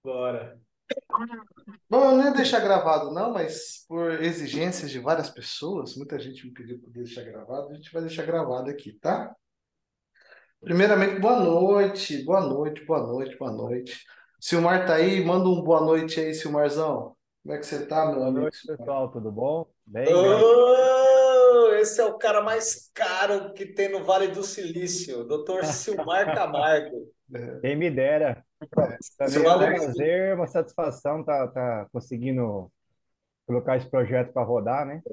Bora. Bom, eu não ia deixar gravado, não, mas por exigências de várias pessoas, muita gente me pediu para deixar gravado, a gente vai deixar gravado aqui, tá? Primeiramente, boa noite, boa noite, boa noite, boa noite. Silmar tá aí, manda um boa noite aí, Silmarzão. Como é que você tá, meu Boa amigo noite, Silmar? pessoal. Tudo bom? Bem, bem. Oh, esse é o cara mais caro que tem no Vale do Silício, Dr. Silmar Camargo. É, Quem me dera. Para mim é um Silmar, prazer, uma satisfação tá conseguindo colocar esse projeto para rodar, né?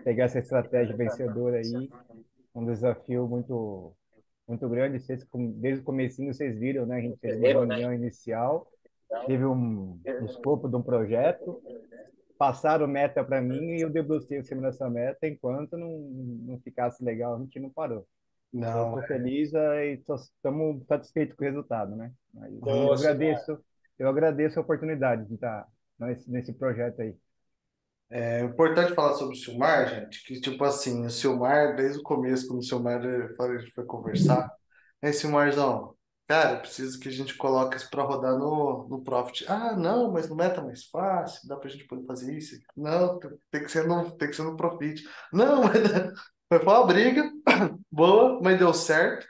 Pegar essa estratégia vencedora aí, um desafio muito grande. Desde o comecinho vocês viram, né? A gente fez uma reunião inicial, teve um escopo de um projeto, passaram meta para mim e eu debrucei em cima dessa meta. Enquanto não ficasse legal, a gente não parou. Eu não, estou feliz e estamos satisfeitos com o resultado, né? Mas eu Pô, Silmar. agradeço, eu agradeço a oportunidade de estar nesse projeto aí. é importante falar sobre o Silmar, gente, que tipo assim, o Silmar, desde o começo, quando o Silmar a gente foi conversar, é Silmarzão, cara, eu preciso que a gente coloque isso para rodar no Profit. Ah, não, mas no Meta é mais fácil, dá pra gente poder fazer isso. Não, tem que ser no Profit. Não, foi uma briga boa, mas deu certo.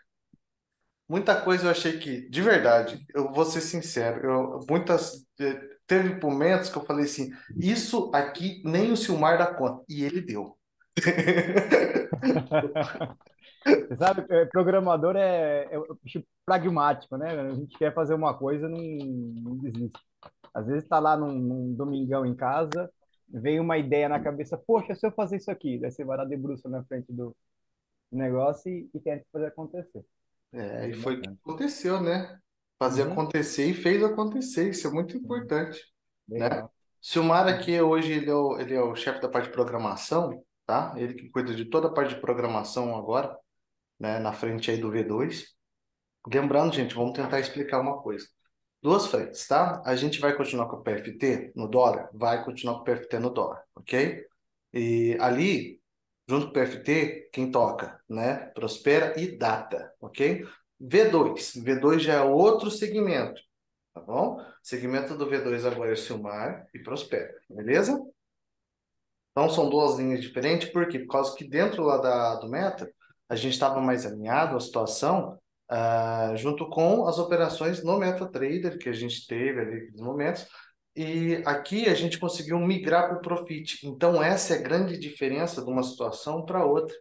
Muita coisa eu achei que, de verdade, eu vou ser sincero, teve momentos que eu falei assim, isso aqui nem o Silmar dá conta. E ele deu. Você sabe, programador é um bicho pragmático, né? A gente quer fazer uma coisa, não desiste. Às vezes está lá num domingão em casa, vem uma ideia na cabeça, poxa, se eu fazer isso aqui, daí você vai lá debruça na frente do negócio e tenta fazer acontecer. É É, e bem foi o que bacana. aconteceu, né? Fazer Uhum, acontecer e fez acontecer, isso é muito sim, importante, né? legal. Silmar Uhum. aqui hoje ele é o chefe da parte de programação, tá? Ele que cuida de toda a parte de programação agora, né? Na frente aí do V2. Lembrando, gente, vamos tentar explicar uma coisa. Duas frentes, tá? A gente vai continuar com o PFT no dólar? Vai continuar com o PFT no dólar, ok? E ali, junto com o PFT, quem toca, né? Prospera e Data, ok? V2 já é outro segmento, tá bom? Segmento do V2 agora é Silmar e Prospera, beleza? Então são duas linhas diferentes, por quê? Por causa que dentro lá do Meta, a gente estava mais alinhado à situação, junto com as operações no MetaTrader que a gente teve ali naqueles momentos, e aqui a gente conseguiu migrar para o Profit. Então essa é a grande diferença de uma situação para outra.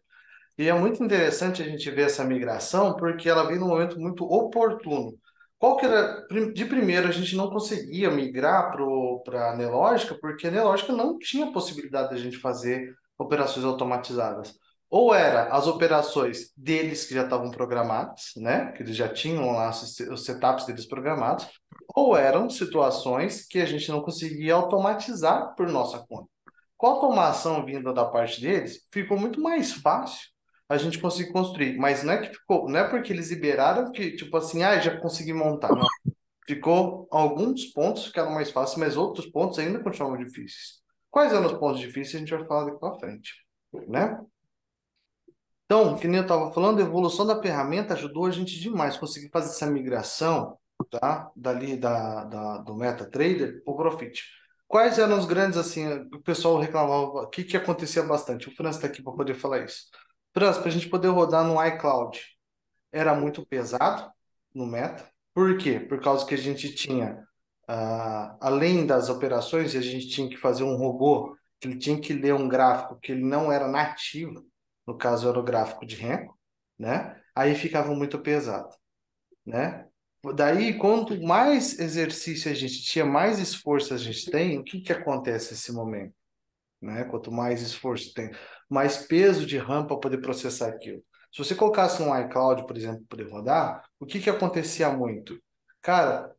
E é muito interessante a gente ver essa migração, porque ela vem num momento muito oportuno. Qual que era? De primeiro, a gente não conseguia migrar para a Nelogica, porque a Nelogica não tinha possibilidade da gente fazer operações automatizadas. Ou era as operações deles que já estavam programadas, né? Que eles já tinham lá os setups deles programados, ou eram situações que a gente não conseguia automatizar por nossa conta. Com a automação vinda da parte deles, ficou muito mais fácil a gente conseguir construir. Mas não é que ficou, não é porque eles liberaram que, tipo assim, já consegui montar. Não. Ficou, alguns pontos ficaram mais fáceis, mas outros pontos ainda continuavam difíceis. Quais eram os pontos difíceis? A gente vai falar daqui para frente, né? Então, que nem eu estava falando, a evolução da ferramenta ajudou a gente demais a conseguir fazer essa migração, tá? Dali do MetaTrader para o Profit. Quais eram os grandes, assim, o pessoal reclamava, o que que acontecia bastante? O Franz está aqui para poder falar isso. Franz, para a gente poder rodar no iCloud, era muito pesado no Meta. Por quê? Por causa que a gente tinha, além das operações, a gente tinha que fazer um robô, que ele tinha que ler um gráfico que ele não era nativo, no caso era o gráfico de Renko, né? Aí ficava muito pesado, né? Daí, quanto mais exercício a gente tinha, mais esforço a gente tem, o que que acontece nesse momento? Né? Quanto mais esforço tem, mais peso de RAM para poder processar aquilo. Se você colocasse um iCloud, por exemplo, para poder rodar, o que que acontecia muito? Cara,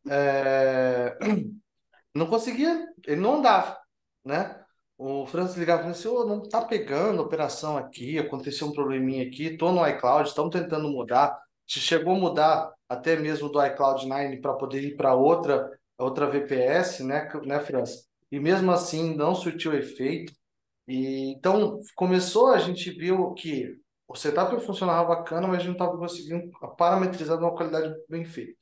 não conseguia, ele não andava, né? O Francis ligava e falava assim, ô, não tá pegando a operação aqui, aconteceu um probleminha aqui, tô no iCloud, estamos tentando mudar. Chegou a mudar até mesmo do iCloud 9 para poder ir para outra VPS, né, Francis? E mesmo assim não surtiu efeito. E, então, começou a gente viu que o setup funcionava bacana, mas a gente não estava conseguindo parametrizar de uma qualidade bem feita,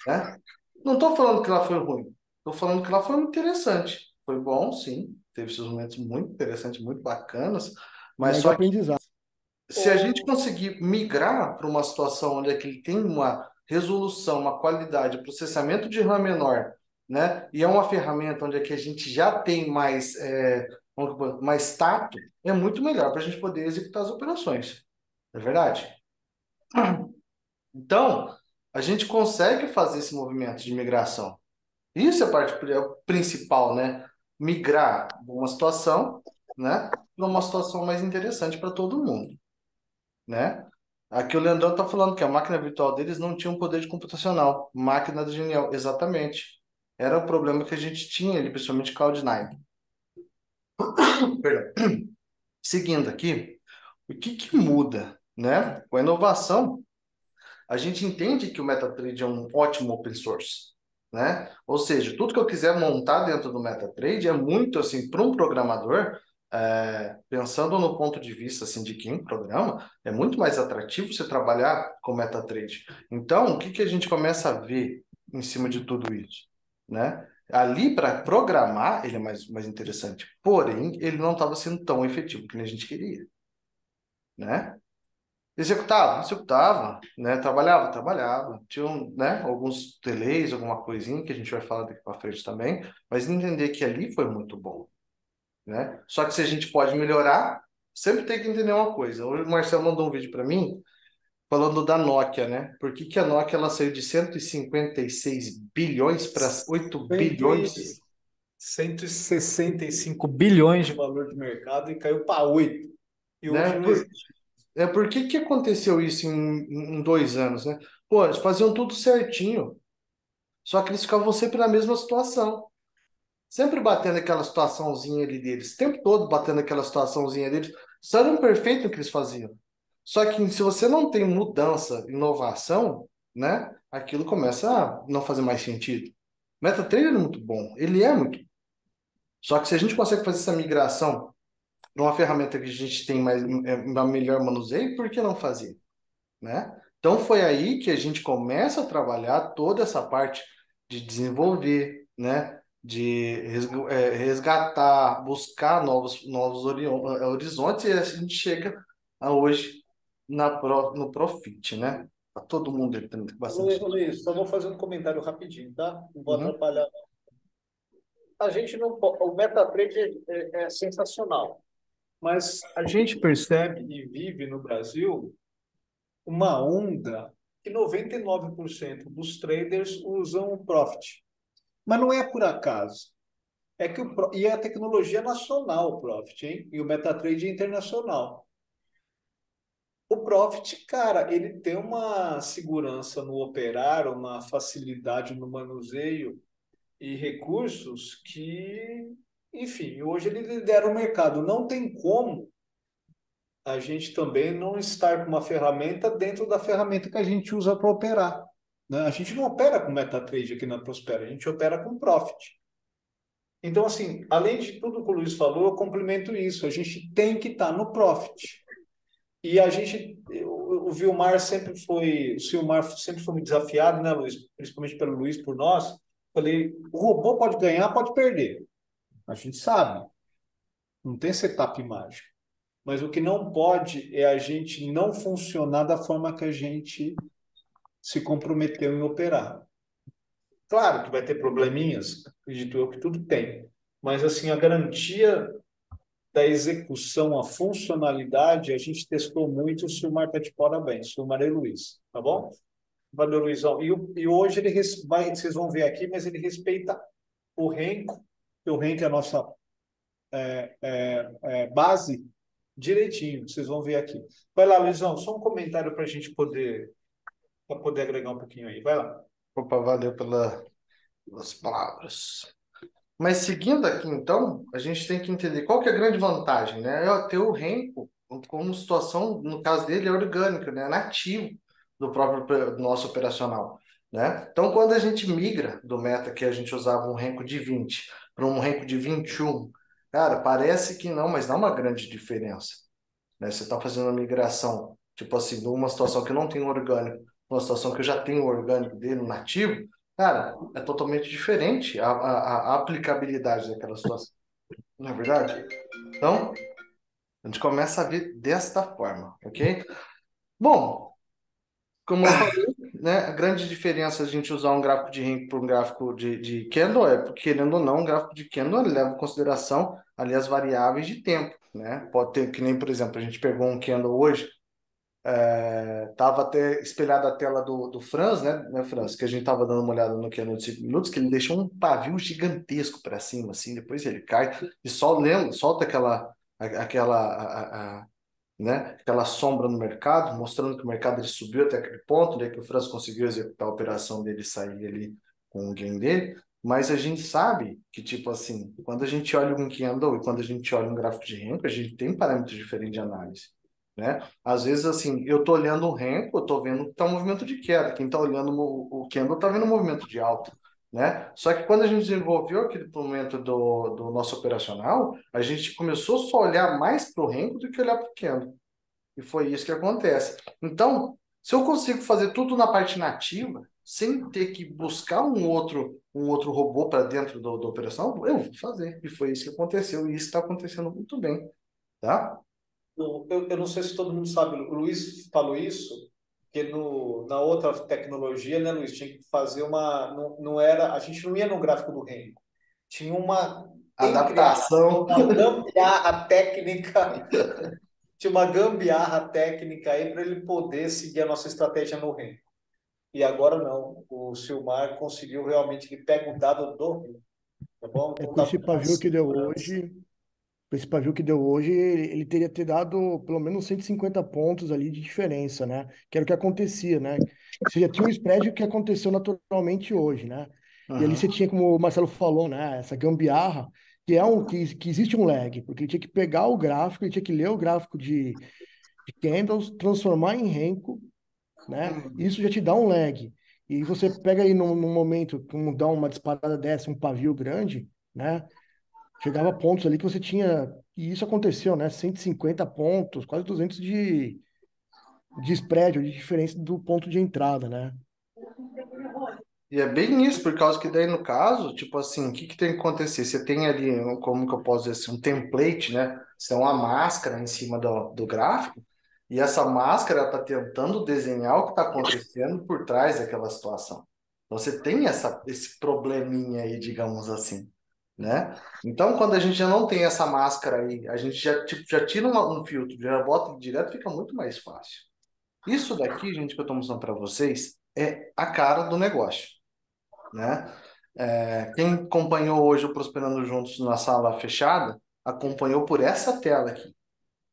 né? Não estou falando que ela foi ruim, Estou falando que lá foi muito interessante. Foi bom, sim. Teve seus momentos muito interessantes, muito bacanas. Mas Momento de só que aprendizado. se a gente conseguir migrar para uma situação onde é que ele tem uma resolução, uma qualidade, processamento de RAM menor, né? E é uma ferramenta onde é que a gente já tem mais, mais tato, é muito melhor para a gente poder executar as operações. Não é verdade? Então, a gente consegue fazer esse movimento de migração. Isso é a parte principal, né? Migrar de uma situação, né, para uma situação mais interessante para todo mundo, né? Aqui o Leandrão está falando que a máquina virtual deles não tinha um poder de computacional. Máquina do genial, exatamente. Era o problema que a gente tinha ali, principalmente Cloud9. Perdão. Seguindo aqui, o que que muda, né? Com a inovação, a gente entende que o MetaTrader é um ótimo open source, né? Ou seja, tudo que eu quiser montar dentro do MetaTrader é muito assim para um programador, pensando no ponto de vista assim de quem programa, é muito mais atrativo você trabalhar com MetaTrader. Então, o que que a gente começa a ver em cima de tudo isso, né? Ali para programar ele é mais interessante, porém ele não estava sendo tão efetivo que a gente queria, né? Executava, né? Trabalhava. Tinha, né, alguns delays, alguma coisinha que a gente vai falar daqui para frente também, mas entender que ali foi muito bom, né? Só que se a gente pode melhorar, sempre tem que entender uma coisa. Hoje o Marcelo mandou um vídeo para mim falando da Nokia, né? Por que que a Nokia ela saiu de 156 bilhões para 8 Cento e, bilhões, 165 bilhões de valor de mercado e caiu para 8. E hoje né? não existe. Por que que aconteceu isso em 2 anos, né? Pô, eles faziam tudo certinho. Só que eles ficavam sempre na mesma situação. Sempre batendo aquela situaçãozinha ali deles. O tempo todo batendo aquela situaçãozinha deles. Só era um perfeito o que eles faziam. Só que se você não tem mudança, inovação, né? Aquilo começa a não fazer mais sentido. MetaTrader é muito bom. Ele é muito. Só que se a gente consegue fazer essa migração para uma ferramenta que a gente tem mais, melhor manuseio, por que não fazer? Né? Então foi aí que a gente começa a trabalhar toda essa parte de desenvolver, né? De resgatar, buscar novos horizontes e a gente chega a hoje no Profit, né? Tá todo mundo entrando bastante. Luiz, só vou fazer um comentário rapidinho, tá? Não vou Uhum. atrapalhar. A gente não, o MetaTrader é sensacional, mas a gente percebe e vive no Brasil uma onda que 99% dos traders usam o Profit. Mas não é por acaso. É que e é a tecnologia nacional, o Profit, hein? E o MetaTrader é internacional. O Profit, cara, ele tem uma segurança no operar, uma facilidade no manuseio e recursos que, enfim, hoje ele lidera o mercado. Não tem como a gente também não estar com uma ferramenta dentro da ferramenta que a gente usa para operar, né? A gente não opera com MetaTrader aqui na Prospera, a gente opera com Profit. Então, assim, além de tudo que o Luiz falou, eu complemento isso. A gente tem que estar no Profit. E a gente, o Vilmar sempre foi, o Silmar sempre foi muito desafiado, né, Luiz? Principalmente pelo Luiz, por nós. Falei, o robô pode ganhar, pode perder. A gente sabe, não tem setup mágico. Mas o que não pode é a gente não funcionar da forma que a gente se comprometeu em operar. Claro que vai ter probleminhas, acredito eu que tudo tem. Mas, assim, a garantia da execução, a funcionalidade, a gente testou muito, o Silmar está de parabéns, Silmar e Luiz, tá bom? Valeu, Luizão. E hoje ele vai, vocês vão ver aqui, mas ele respeita o Renko, que o Renko é a nossa base, direitinho, vocês vão ver aqui. Vai lá, Luizão, só um comentário para a gente poder agregar um pouquinho aí. Vai lá. Opa, valeu pelas palavras. Mas seguindo aqui, então, a gente tem que entender qual que é a grande vantagem, né? É ter o Renko como situação, no caso dele, é orgânico, né? Nativo do próprio do nosso operacional, né? Então, quando a gente migra do meta que a gente usava um Renko de 20 para um Renko de 21, cara, parece que não, mas dá uma grande diferença, né? Você está fazendo uma migração, tipo assim, de uma situação que não tem um orgânico, uma situação que eu já tenho o orgânico dele, um nativo, Cara, é totalmente diferente a aplicabilidade daquela situação, não é verdade? Então, a gente começa a ver desta forma, ok? Bom, como eu falei, né, a grande diferença de a gente usar um gráfico de Henkel para um gráfico de Kendall é porque, querendo ou não, um gráfico de Kendall ele leva em consideração ali as variáveis de tempo, né? Pode ter, que nem, por exemplo, a gente pegou um Kendall hoje, tava até espelhada a tela do Franz, né, Franz, que a gente tava dando uma olhada no Kendall de 5 minutos, que ele deixou um pavio gigantesco para cima, assim, depois ele cai e só lembra, solta aquela né, aquela sombra no mercado, mostrando que o mercado ele subiu até aquele ponto, né, que o França conseguiu executar a operação dele e sair ali com o gain dele, mas a gente sabe que, tipo assim, quando a gente olha um candle e quando a gente olha um gráfico de Renko, a gente tem parâmetros diferentes de análise, né? Às vezes, assim, eu tô olhando o Renko, eu tô vendo que tá um movimento de queda, quem tá olhando o candle tá vendo um movimento de alta, né? Só que quando a gente desenvolveu aquele momento do nosso operacional, a gente começou só a olhar mais para o Renko do que olhar para o candle. E foi isso que acontece. Então, se eu consigo fazer tudo na parte nativa, sem ter que buscar um outro robô para dentro da operação, eu vou fazer. E foi isso que aconteceu. E isso está acontecendo muito bem, tá? Eu não sei se todo mundo sabe, o Luiz falou isso, que na outra tecnologia, né, Luiz, tinha que fazer uma. Não, não era, a gente não ia no gráfico do Renko. Tinha entre aspas, Adaptação. uma gambiarra técnica, tinha uma gambiarra técnica aí para ele poder seguir a nossa estratégia no Renko. E agora não, o Silmar conseguiu realmente, ele pega o dado do Renko, tá bom? É, Então com dá esse muito mais pavio que deu segurança. hoje, com esse pavio que deu hoje, ele teria ter dado pelo menos 150 pontos ali de diferença, né? Que era o que acontecia, né? Você já tinha um spread que aconteceu naturalmente hoje, né? E ali Uhum. você tinha, como o Marcelo falou, né? Essa gambiarra, que existe um lag, porque ele tinha que pegar o gráfico, ele tinha que ler o gráfico de candles, transformar em Renko, né? Hum. Isso já te dá um lag. E você pega aí num momento, como dá uma disparada dessa, um pavio grande, né? Chegava a pontos ali que você tinha, e isso aconteceu, né? 150 pontos, quase 200 de spread, ou de diferença do ponto de entrada, né? E é bem isso, por causa que daí, no caso, tipo assim, o que que tem que acontecer? Você tem ali, como que eu posso dizer assim, um template, né? Você tem uma máscara em cima do gráfico, e essa máscara está tentando desenhar o que está acontecendo por trás daquela situação. Então, você tem esse probleminha aí, digamos assim, né? Então, quando a gente já não tem essa máscara aí, a gente já, tipo, já tira um filtro, já bota direto, fica muito mais fácil. Isso daqui, gente, que eu estou mostrando para vocês, é a cara do negócio, né? Quem acompanhou hoje o Prosperando Juntos na sala fechada, acompanhou por essa tela aqui.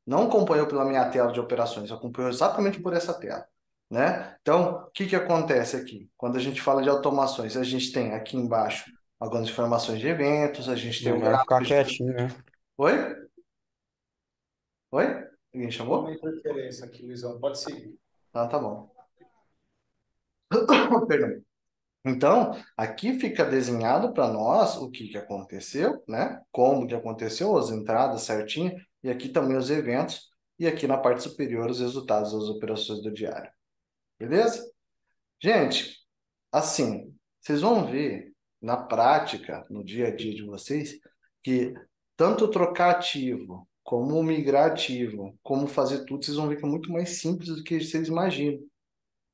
Não acompanhou pela minha tela de operações, acompanhou exatamente por essa tela, né? Então, o que que acontece aqui? Quando a gente fala de automações, a gente tem aqui embaixo algumas informações de eventos, a gente tem Não o vai gráfico ficar de... quietinho, né? Oi? Oi? Alguém Uma chamou? interferência aqui, Luizão, pode seguir. Ah, tá bom. Perdão. Então, aqui fica desenhado para nós o que que aconteceu, né? Como que aconteceu, as entradas certinho, e aqui também os eventos, e aqui na parte superior os resultados das operações do diário. Beleza? Gente, assim, vocês vão ver na prática, no dia a dia de vocês, que tanto trocar ativo, como migrar ativo, como fazer tudo, vocês vão ver que é muito mais simples do que vocês imaginam.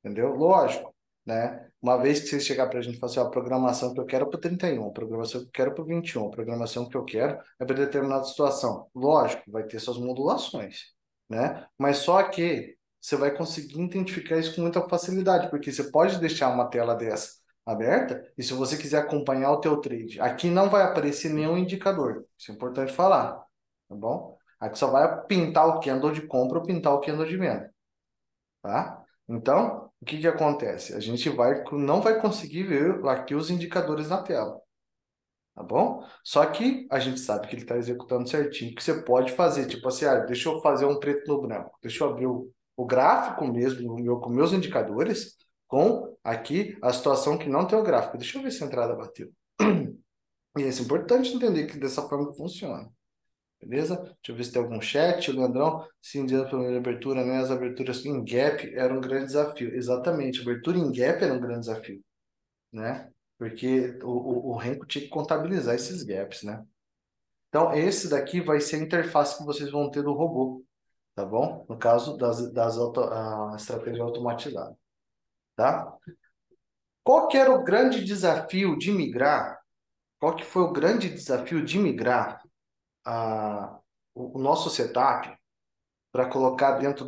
Entendeu? Lógico, né? Uma vez que vocês chegar para a gente e falar assim, ó, a programação que eu quero é para 31, a programação que eu quero é para 21, a programação que eu quero é para determinada situação. Lógico, vai ter suas modulações, né? Mas só que você vai conseguir identificar isso com muita facilidade, porque você pode deixar uma tela dessa aberta e se você quiser acompanhar o teu trade, aqui não vai aparecer nenhum indicador. Isso é importante falar, tá bom? Aqui só vai pintar o candle de compra ou pintar o candle de venda, tá? Então, o que que acontece? A gente não vai conseguir ver aqui os indicadores na tela, tá bom? Só que a gente sabe que ele está executando certinho, que você pode fazer, tipo assim, deixa eu fazer um preto no branco, deixa eu abrir o gráfico mesmo, com meus indicadores, com aqui a situação que não tem o gráfico. Deixa eu ver se a entrada bateu. E é importante entender que dessa forma que funciona. Beleza? Deixa eu ver se tem algum chat. O Leandrão, sim, dizendo pela abertura, né? As aberturas em gap eram um grande desafio. Exatamente, abertura em gap era um grande desafio, né? porque o Renko tinha que contabilizar esses gaps, né? Então, esse daqui vai ser a interface que vocês vão ter do robô, tá bom? No caso a estratégia automatizada, tá? Qual que era o grande desafio de migrar? Qual que foi o grande desafio de migrar o nosso setup para colocar dentro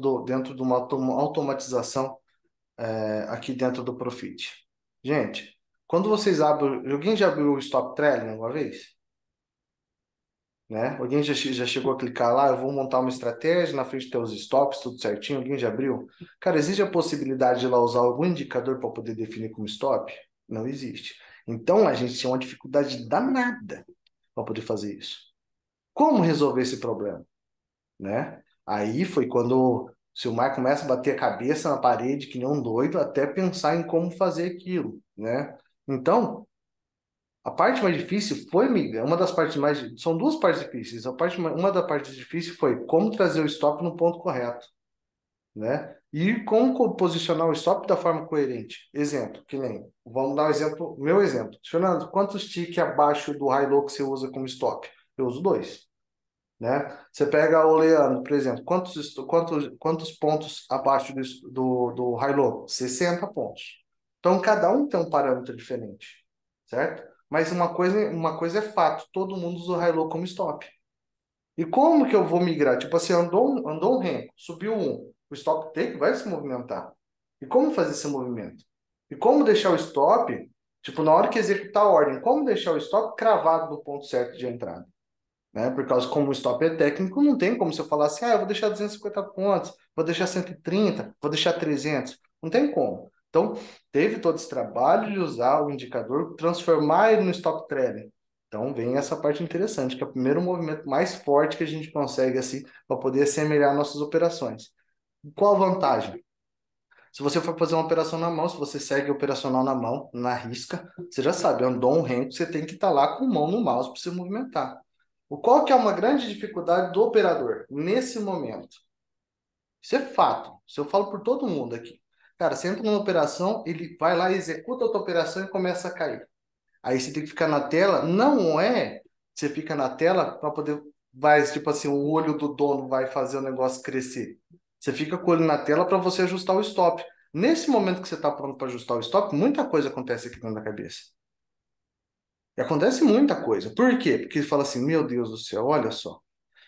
de uma automatização aqui dentro do Profit? Gente, quando vocês abrem... Alguém já abriu o Stop Trailing alguma vez? Né? Alguém já chegou a clicar lá, eu vou montar uma estratégia, na frente tem os stops, tudo certinho, alguém já abriu? Cara, existe a possibilidade de lá usar algum indicador para poder definir como stop? Não existe. Então, a gente tinha uma dificuldade danada para poder fazer isso. Como resolver esse problema? Né? Aí foi quando o Silmar começa a bater a cabeça na parede que nem um doido até pensar em como fazer aquilo, né? Então, a parte mais difícil foi migrar. Uma das partes mais. São duas partes difíceis. Uma das partes difíceis foi como trazer o stop no ponto correto, né? E como posicionar o stop da forma coerente. Exemplo, que nem. Vamos dar um exemplo, meu exemplo. Fernando, quantos tick abaixo do high-low que você usa como stop? Eu uso dois, né? Você pega o Leandro, por exemplo, quantos pontos abaixo do high-low? 60 pontos. Então, cada um tem um parâmetro diferente, certo? Mas uma coisa é fato, todo mundo usa o high-low como stop. E como que eu vou migrar? Tipo assim, andou um renco, subiu um, o stop take vai se movimentar. E como fazer esse movimento? E como deixar o stop, tipo, na hora que executar a ordem, como deixar o stop cravado no ponto certo de entrada? Né? Por causa como o stop é técnico, não tem como você falar assim, eu vou deixar 250 pontos, vou deixar 130, vou deixar 300. Não tem como. Então, teve todo esse trabalho de usar o indicador, transformar ele no stop trailing. Então, vem essa parte interessante, que é o primeiro movimento mais forte que a gente consegue, assim, para poder assemelhar nossas operações. Qual a vantagem? Se você for fazer uma operação na mão, se você segue operacional na mão, na risca, você já sabe, andou um remo, você tem que estar lá com mão no mouse para se movimentar. Qual que é uma grande dificuldade do operador nesse momento? Isso é fato. Isso eu falo por todo mundo aqui. Cara, você entra numa operação, ele vai lá, executa a tua operação e começa a cair. Aí você tem que ficar na tela. Não é você fica na tela para poder. Vai, tipo assim, o olho do dono vai fazer o negócio crescer. Você fica com o olho na tela para você ajustar o stop. Nesse momento que você está pronto para ajustar o stop, muita coisa acontece aqui dentro da cabeça. E acontece muita coisa. Por quê? Porque ele fala assim: meu Deus do céu, olha só.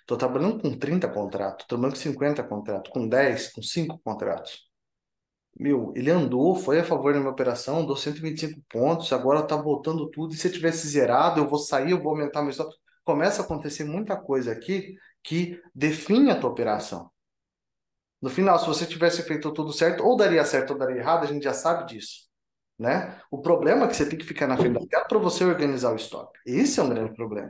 Estou trabalhando com 30 contratos, estou trabalhando com 50 contratos, com 10, com 5 contratos. Meu, ele andou, foi a favor da minha operação, andou 125 pontos, agora tá voltando tudo. E se eu tivesse zerado, eu vou sair, eu vou aumentar meu stop. Começa a acontecer muita coisa aqui que define a tua operação. No final, se você tivesse feito tudo certo ou daria errado, a gente já sabe disso, né? O problema é que você tem que ficar na frente da tela para você organizar o stop. Esse é um grande problema.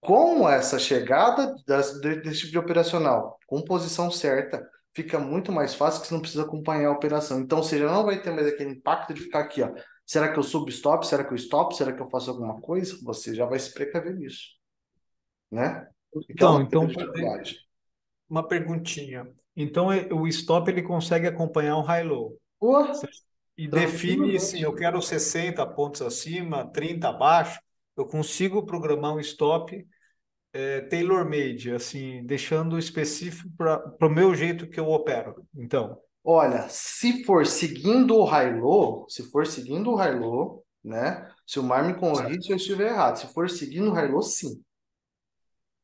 Com essa chegada desse tipo de operacional, com posição certa, fica muito mais fácil que você não precisa acompanhar a operação. Então, você já não vai ter mais aquele impacto de ficar aqui, ó. Será que eu subo stop? Será que eu stop? Será que eu faço alguma coisa? Você já vai se precaver nisso, né? Que é uma Então, dificuldade. uma perguntinha. Então, o stop ele consegue acompanhar um high-low. Pô, E define assim, eu tranquilamente. quero 60 pontos acima, 30 abaixo. Eu consigo programar um stop tailor-made, assim, deixando específico para o meu jeito que eu opero. Então, Olha, se for seguindo o high-low, né? Se o mar me corrige se eu estiver errado. Se for seguindo o high-low, sim.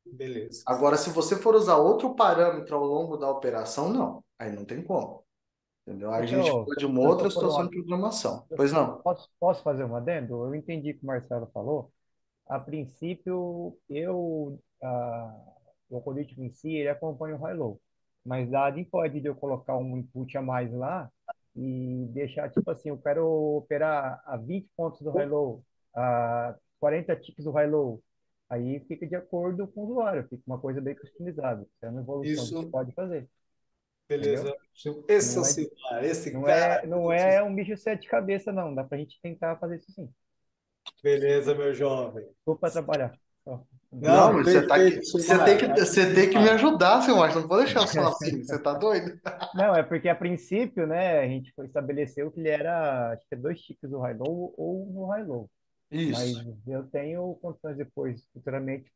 beleza. Agora, se você for usar outro parâmetro ao longo da operação, não. Aí não tem como. Entendeu? Aí a Deixa gente eu, pula de uma deixa outra eu pôr situação uma, de programação. Pois não? posso fazer um adendo? Eu entendi o que o Marcelo falou. A princípio, o algoritmo em si, ele acompanha o high-low. Mas nada impede de eu colocar um input a mais lá e deixar, tipo assim, eu quero operar a 20 pontos do high-low, a 40 ticks do high-low. Aí fica de acordo com o usuário, fica uma coisa bem customizada. Isso é uma evolução que se Isso, pode fazer, beleza. entendeu? Esse é o Não é, Silmar, esse não cara. é, não é um bicho de sete cabeças, não. Dá pra gente tentar fazer isso sim. Beleza, meu jovem. Vou para trabalhar. Não, Não, mas você tá aqui, perfeito, Silmar. Acho você tem que me demais. ajudar, seu Márcio. Não vou deixar só assim. Você tá doido? Não, é porque a princípio, né, a gente estabeleceu que ele era, acho que é 2 ticks no high-low ou no high-low. Mas Isso. eu tenho condições depois, futuramente,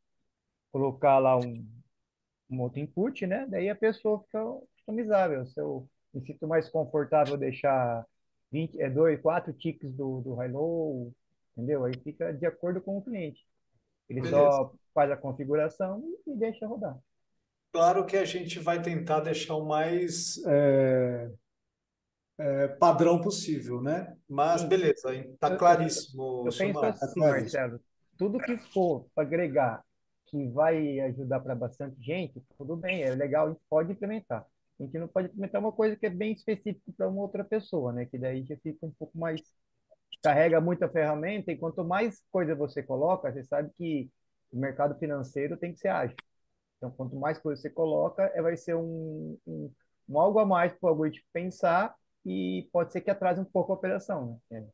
colocar lá um outro input, né? Daí a pessoa fica customizável. Se eu me sinto mais confortável deixar 4 ticks do high-low, entendeu? Aí fica de acordo com o cliente. Ele Beleza. só faz a configuração e deixa rodar. Claro que a gente vai tentar deixar o mais padrão possível, né? Mas Sim, beleza, tá eu, eu, claríssimo, eu penso Silmar, tá assim, claríssimo. Marcelo, tudo que for para agregar, que vai ajudar para bastante gente, tudo bem, é legal, a gente pode implementar. A gente não pode implementar uma coisa que é bem específica para uma outra pessoa, né? Que daí já fica um pouco mais, carrega muita ferramenta, e quanto mais coisa você coloca, você sabe que o mercado financeiro tem que ser ágil. Então, quanto mais coisa você coloca, vai ser um algo a mais para o algoritmo pensar, e pode ser que atrase um pouco a operação, né?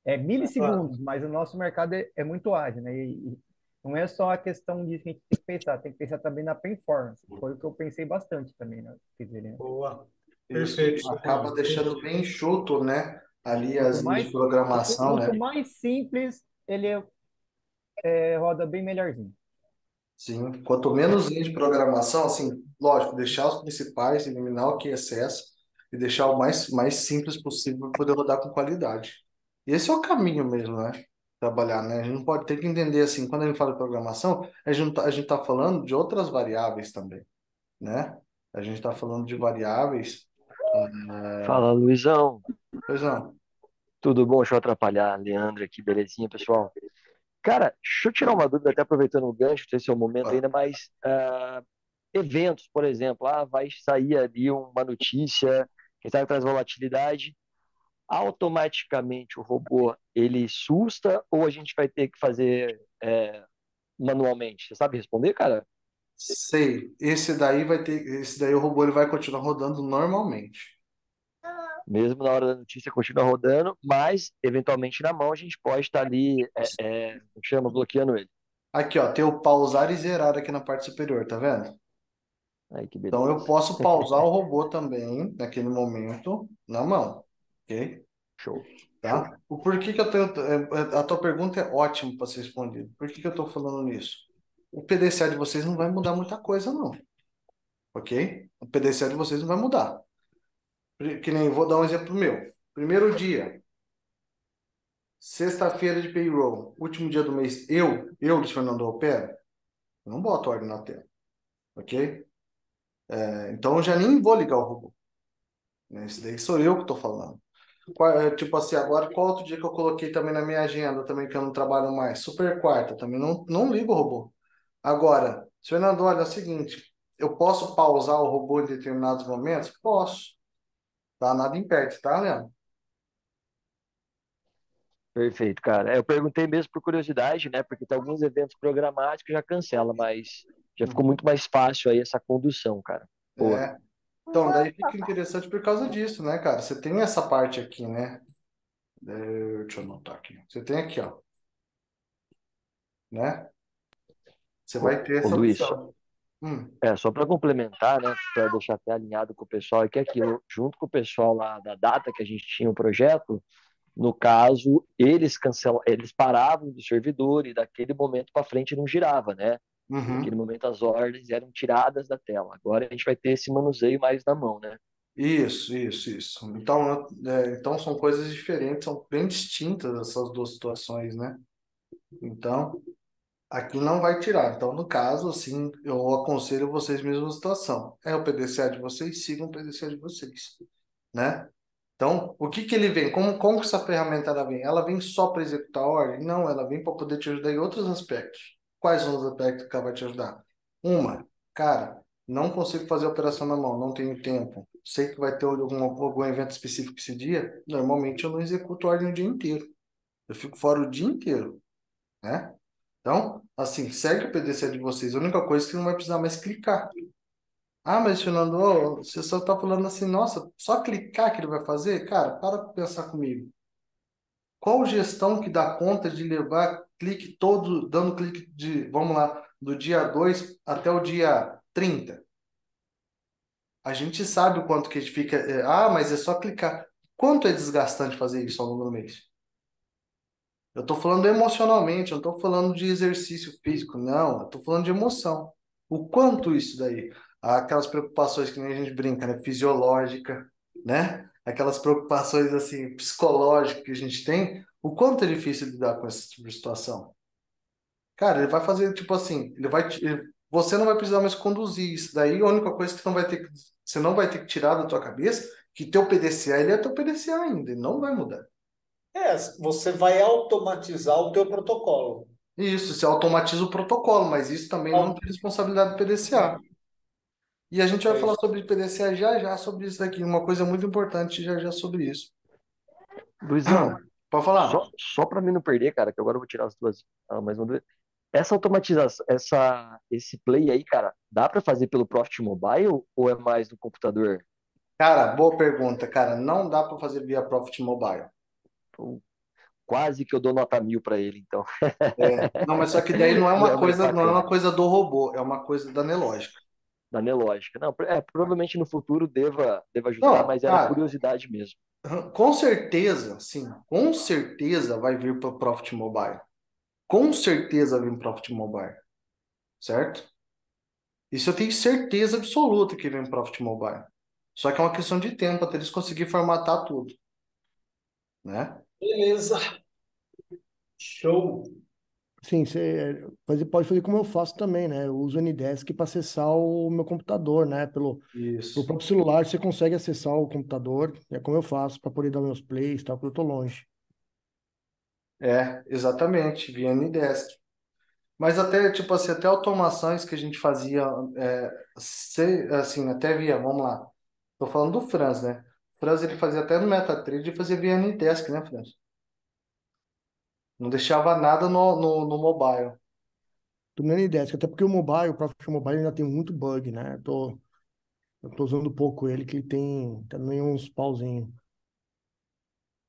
É Claro. milissegundos, mas o nosso mercado é muito ágil, né? E não é só a questão disso que a gente tem que pensar também na performance. Foi o que eu pensei bastante também, né? Quer dizer, né? Boa. Isso Perfeito, acaba Silmar. deixando bem enxuto, né? Ali Quanto as linhas de mais, programação, quanto né? mais simples, ele roda bem melhorzinho. Sim. Quanto menos linhas de programação, assim, lógico, deixar os principais, eliminar o que é excesso e deixar o mais simples possível para poder rodar com qualidade. E esse é o caminho mesmo, né? Trabalhar, né? A gente não pode ter que entender assim, quando a gente fala de programação, a gente tá falando de outras variáveis também, né? A gente está falando de variáveis. Fala, Luizão. Pois não. Tudo bom? Deixa eu atrapalhar. Leandro aqui, belezinha, pessoal? Cara, deixa eu tirar uma dúvida, até aproveitando o gancho, não sei se é o momento ainda, mas eventos, por exemplo, vai sair ali uma notícia, quem sabe traz volatilidade, automaticamente o robô, ele susta ou a gente vai ter que fazer manualmente? Você sabe responder, cara? Sei. Esse daí o robô ele vai continuar rodando normalmente. Mesmo na hora da notícia continua rodando, mas eventualmente na mão a gente pode estar ali, como chama, bloqueando ele. Aqui, ó, tem o pausar e zerar aqui na parte superior, tá vendo? Aí que Então eu beleza. posso pausar o robô também naquele momento na mão, ok? Show, show. Tá? O porquê que eu tenho, a tua pergunta é ótima para ser respondida. Por que que eu estou falando nisso? O PDCA de vocês não vai mudar muita coisa, não, ok? O PDCA de vocês não vai mudar. Que nem, vou dar um exemplo meu. Primeiro dia, sexta-feira de payroll, último dia do mês, Luiz Fernando, opero, eu não boto ordem na tela, ok? Então eu já nem vou ligar o robô, né? Esse daí sou eu que estou falando. Tipo assim, agora qual outro dia que eu coloquei também na minha agenda, também que eu não trabalho mais? Super quarta, também não ligo o robô. Agora, Fernando, olha, é o seguinte, eu posso pausar o robô em determinados momentos? Posso. Tá? Nada impede, tá, Leandro? Perfeito, cara. Eu perguntei mesmo por curiosidade, né? Porque tem alguns eventos programáticos que já cancela, mas já ficou Uhum. muito mais fácil aí essa condução, cara. Boa. É. Então, daí fica interessante por causa disso, né, cara? Você tem essa parte aqui, né? Deixa eu anotar aqui. Você tem aqui, ó, né? Você Ô, vai ter ô essa Luiz, opção. só para complementar, né? Para deixar até alinhado com o pessoal, é que aquilo, junto com o pessoal lá da data que a gente tinha o projeto, no caso, eles paravam do servidor e daquele momento para frente não girava, né? Naquele Uhum. momento as ordens eram tiradas da tela. Agora a gente vai ter esse manuseio mais na mão, né? Isso. Então, então são coisas diferentes, são bem distintas essas duas situações, né? Então, aqui não vai tirar. Então, no caso, assim, eu aconselho vocês mesma situação. É o PDCA de vocês, sigam o PDCA de vocês, né? Então, o que que ele vem? Como que essa ferramenta ela vem? Ela vem só para executar a ordem? Não, ela vem para poder te ajudar em outros aspectos. Quais são os aspectos que ela vai te ajudar? Uma, cara, não consigo fazer a operação na mão, não tenho tempo. Sei que vai ter algum evento específico esse dia. Normalmente eu não executo a ordem o dia inteiro. Eu fico fora o dia inteiro, né? Então, assim, segue o PDCA de vocês. A única coisa é que não vai precisar mais clicar. Ah, mas Fernando, ô, você só está falando assim, nossa, só clicar que ele vai fazer? Cara, para pra pensar comigo. Qual gestão que dá conta de levar clique todo, dando clique de, vamos lá, do dia 2 até o dia 30? A gente sabe o quanto que a gente fica. Mas é só clicar. Quanto é desgastante fazer isso ao longo do mês? Eu estou falando emocionalmente, eu não estou falando de exercício físico, não. Eu estou falando de emoção. O quanto isso daí? Aquelas preocupações que nem a gente brinca, né? Fisiológica, né? Aquelas preocupações assim psicológicas que a gente tem. O quanto é difícil lidar com esse tipo de situação? Cara, ele vai fazer tipo assim, você não vai precisar mais conduzir isso. Daí a única coisa que você não vai ter que tirar da tua cabeça que teu PDCA ele é teu PDCA ainda, ele não vai mudar. Você vai automatizar o teu protocolo. Isso, você automatiza o protocolo, mas isso também não tem responsabilidade do PDCA. E a gente vai É falar isso. sobre PDCA já já sobre isso daqui, uma coisa muito importante já já sobre isso. Luizão, Pode falar? só para mim não perder, cara, que agora eu vou tirar as duas, mais uma vez. Essa automatização, esse play aí, cara, dá para fazer pelo Profit Mobile ou é mais no computador? Cara, boa pergunta, cara. Não dá para fazer via Profit Mobile. Pô, quase que eu dou nota 1000 para ele, então. Não, mas só que daí não é uma Mas coisa, não é bacana, uma coisa do robô, é uma coisa da Nelógica. da Nelógica. Não, provavelmente no futuro deva ajustar, Não, mas era cara, curiosidade mesmo. com certeza, sim, com certeza vai vir para o Profit Mobile. Com certeza vai vir para o Profit Mobile, certo? Isso eu tenho certeza absoluta que vem para o Profit Mobile. Só que é uma questão de tempo até eles conseguirem formatar tudo, né? Beleza. Show. Sim, você pode fazer como eu faço também, né? Eu uso o Ndesk para acessar o meu computador, né? Pelo Isso. próprio celular você consegue acessar o computador, é como eu faço para poder dar meus plays, e tal, porque eu tô longe. Exatamente, via Ndesk. Mas até, tipo assim, até automações que a gente fazia, assim, até via, vamos lá. Tô falando do Franz, né? O Franz, ele fazia até no MetaTrader e fazia via Ndesk, né, Franz? Não deixava nada no mobile. Tô no Ndesk, até porque o mobile, o próprio mobile ainda tem muito bug, né? Eu tô usando pouco ele, que ele tem também uns pauzinhos.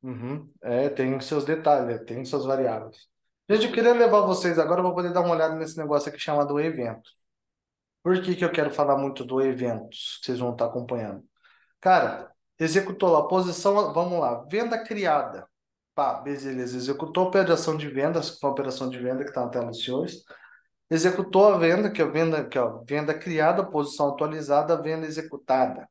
Uhum. Tem os seus detalhes, tem suas variáveis. Gente, eu queria levar vocês agora para poder dar uma olhada nesse negócio aqui chamado evento. Por que que eu quero falar muito do eventos que vocês vão estar acompanhando? Cara, executou lá, posição, vamos lá, venda criada. Pá, beleza, executou a operação de vendas, que foi a operação de venda que está na tela dos senhores. Executou a venda, que é a venda criada, posição atualizada, venda executada.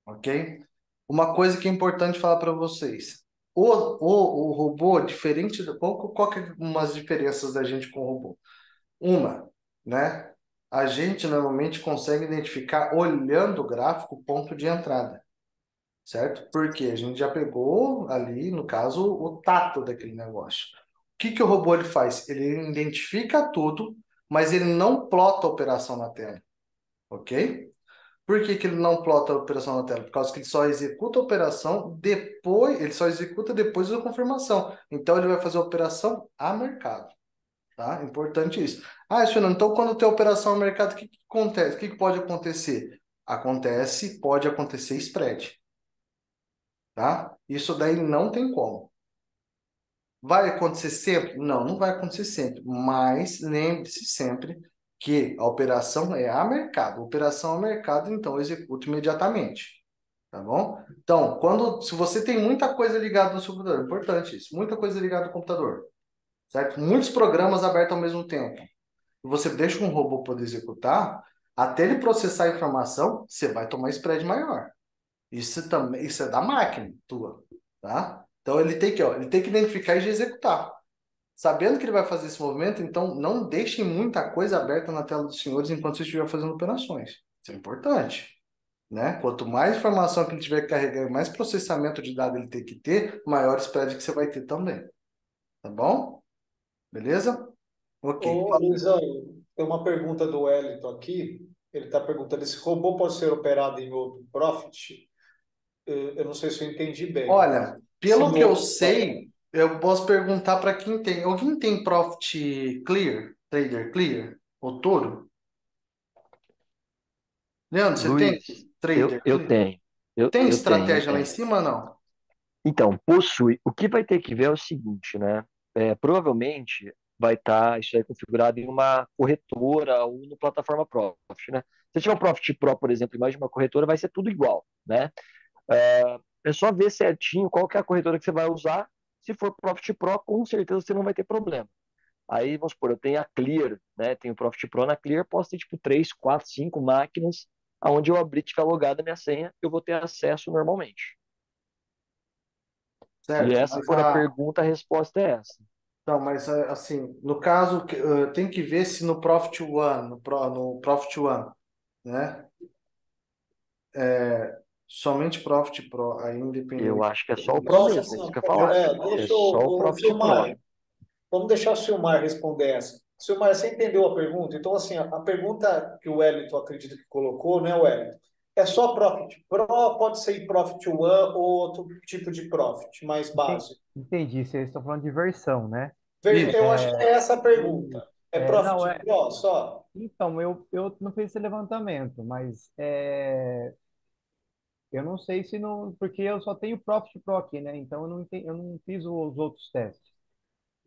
Ok? Uma coisa que é importante falar para vocês. O robô, diferente do. Qual que é umas diferenças da gente com o robô? Uma, né? A gente normalmente consegue identificar, olhando o gráfico, o ponto de entrada, certo? Porque a gente já pegou ali, no caso, o tato daquele negócio. O que que o robô ele faz? Ele identifica tudo, mas ele não plota a operação na tela, ok? Por que que ele não plota a operação na tela? Por causa que ele só executa a operação depois, ele só executa depois da confirmação. Então ele vai fazer a operação a mercado, tá? Importante isso. Fernando, então quando tem operação a mercado, o que que acontece? O que que pode acontecer? Pode acontecer spread, tá? Isso daí não tem como. Vai acontecer sempre? Não, não vai acontecer sempre. Mas lembre-se sempre que a operação é a mercado. Operação a mercado, então executa imediatamente. Tá bom? Então, se você tem muita coisa ligada no seu computador, importante isso, muita coisa ligada no computador, certo? Muitos programas abertos ao mesmo tempo. E você deixa um robô poder executar, até ele processar a informação, você vai tomar spread maior. Isso também, isso é da máquina tua, tá? Então ele tem que identificar e já executar. Sabendo que ele vai fazer esse movimento, então não deixem muita coisa aberta na tela dos senhores enquanto você estiver fazendo operações. Isso é importante, né? Quanto mais informação que ele tiver carregando, mais processamento de dados ele tem que ter, maior spread que você vai ter também. Tá bom? Beleza? Ok. Ô, Luizão, tem uma pergunta do Wellington aqui. Ele está perguntando: esse robô pode ser operado em outro Profit? Eu não sei se eu entendi bem. Olha, Se pelo que eu no sei, eu posso perguntar para quem tem. Alguém tem Profit Clear? Trader Clear? O Toro? Leandro, você tem Luiz, Trader eu Clear? tenho. Tem Eu estratégia lá em tenho. cima ou não? Então, possui. O que vai ter que ver é o seguinte, né? Provavelmente vai estar isso aí configurado em uma corretora ou no plataforma Profit, né? Se tiver um Profit Pro, por exemplo, em mais de uma corretora, vai ser tudo igual, né? É só ver certinho qual que é a corretora que você vai usar. Se for Profit Pro, com certeza você não vai ter problema. Aí, vamos supor, eu tenho a Clear, né? Tenho o Profit Pro na Clear, posso ter tipo 3, 4, 5 máquinas, aonde eu abrir, tiver logado a minha senha, eu vou ter acesso normalmente. Se Certo? essa for a pergunta, a resposta é essa. Então, mas assim, no caso, tem que ver se no Profit One, no Profit One, né? Somente Profit Pro, aí Eu independente. acho que é só o Eu Pro acho mesmo, é assim, isso ó, que eu ia falar. É deixa só o o Profit Pro. Silmar, vamos deixar o Silmar responder essa. Silmar, você entendeu a pergunta? Então, assim, a pergunta que o Wellington acredita que colocou, né, Wellington? É só Profit Pro, pode ser Profit One ou outro tipo de Profit mais básico? Entendi, vocês estão falando de versão, né? Isso. Eu acho que é essa a pergunta. É Não, Profit Pro só? então, eu não fiz esse levantamento, mas eu não sei se não, porque eu só tenho Profit Pro aqui, né? Então eu não fiz os outros testes.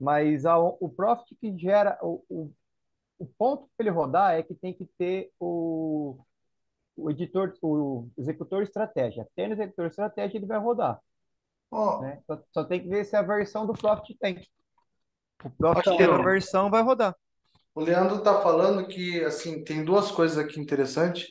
Mas o Profit que gera, o ponto para ele rodar é que tem que ter o editor, o executor estratégia. Tendo executor estratégia, ele vai rodar, Ó, né? Só tem que ver se a versão do Profit tem. O Profit tendo a Leandro, versão, vai rodar. o Leandro está falando que assim tem duas coisas aqui interessantes.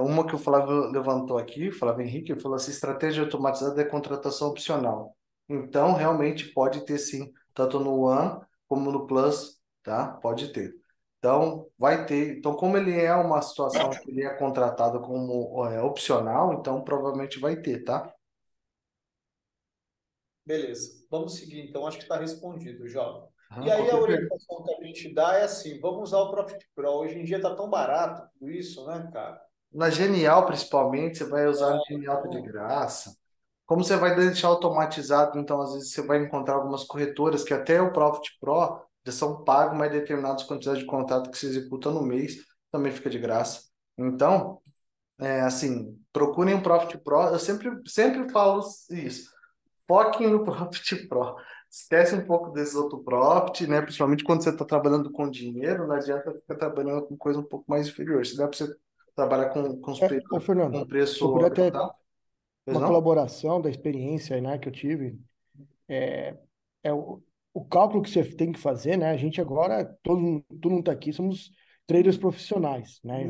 Uma que o Flávio levantou aqui, o Flávio Henrique, ele falou assim, estratégia automatizada é contratação opcional. Então, realmente pode ter sim, tanto no One como no Plus, tá? Pode ter. Então, vai ter. Então, como ele é uma situação que ele é contratado como opcional, então provavelmente vai ter, tá? Beleza. Vamos seguir, então. Acho que está respondido, Jovem. E aí a Qualquer pergunta. orientação que a gente dá é assim, vamos usar o Profit Pro. Hoje em dia está tão barato tudo isso, né, cara? Na Genial, principalmente, você vai usar a Genial de Então, graça. Como você vai deixar automatizado, então às vezes você vai encontrar algumas corretoras que até o Profit Pro já são pagos, mas determinadas quantidades de contrato que se executa no mês também fica de graça. Então, assim, procurem um Profit Pro. Eu sempre falo isso. Foquem no Profit Pro. Esquece um pouco desse outro Profit, né? Principalmente quando você está trabalhando com dinheiro, não adianta ficar trabalhando com coisa um pouco mais inferior. Se dá para você trabalhar com Ô, Fernando, com se eu preço puder ter adaptado, pois uma não? colaboração da experiência, né, que eu tive, é o cálculo que você tem que fazer, né? A gente agora, todo mundo está aqui, somos traders profissionais, né?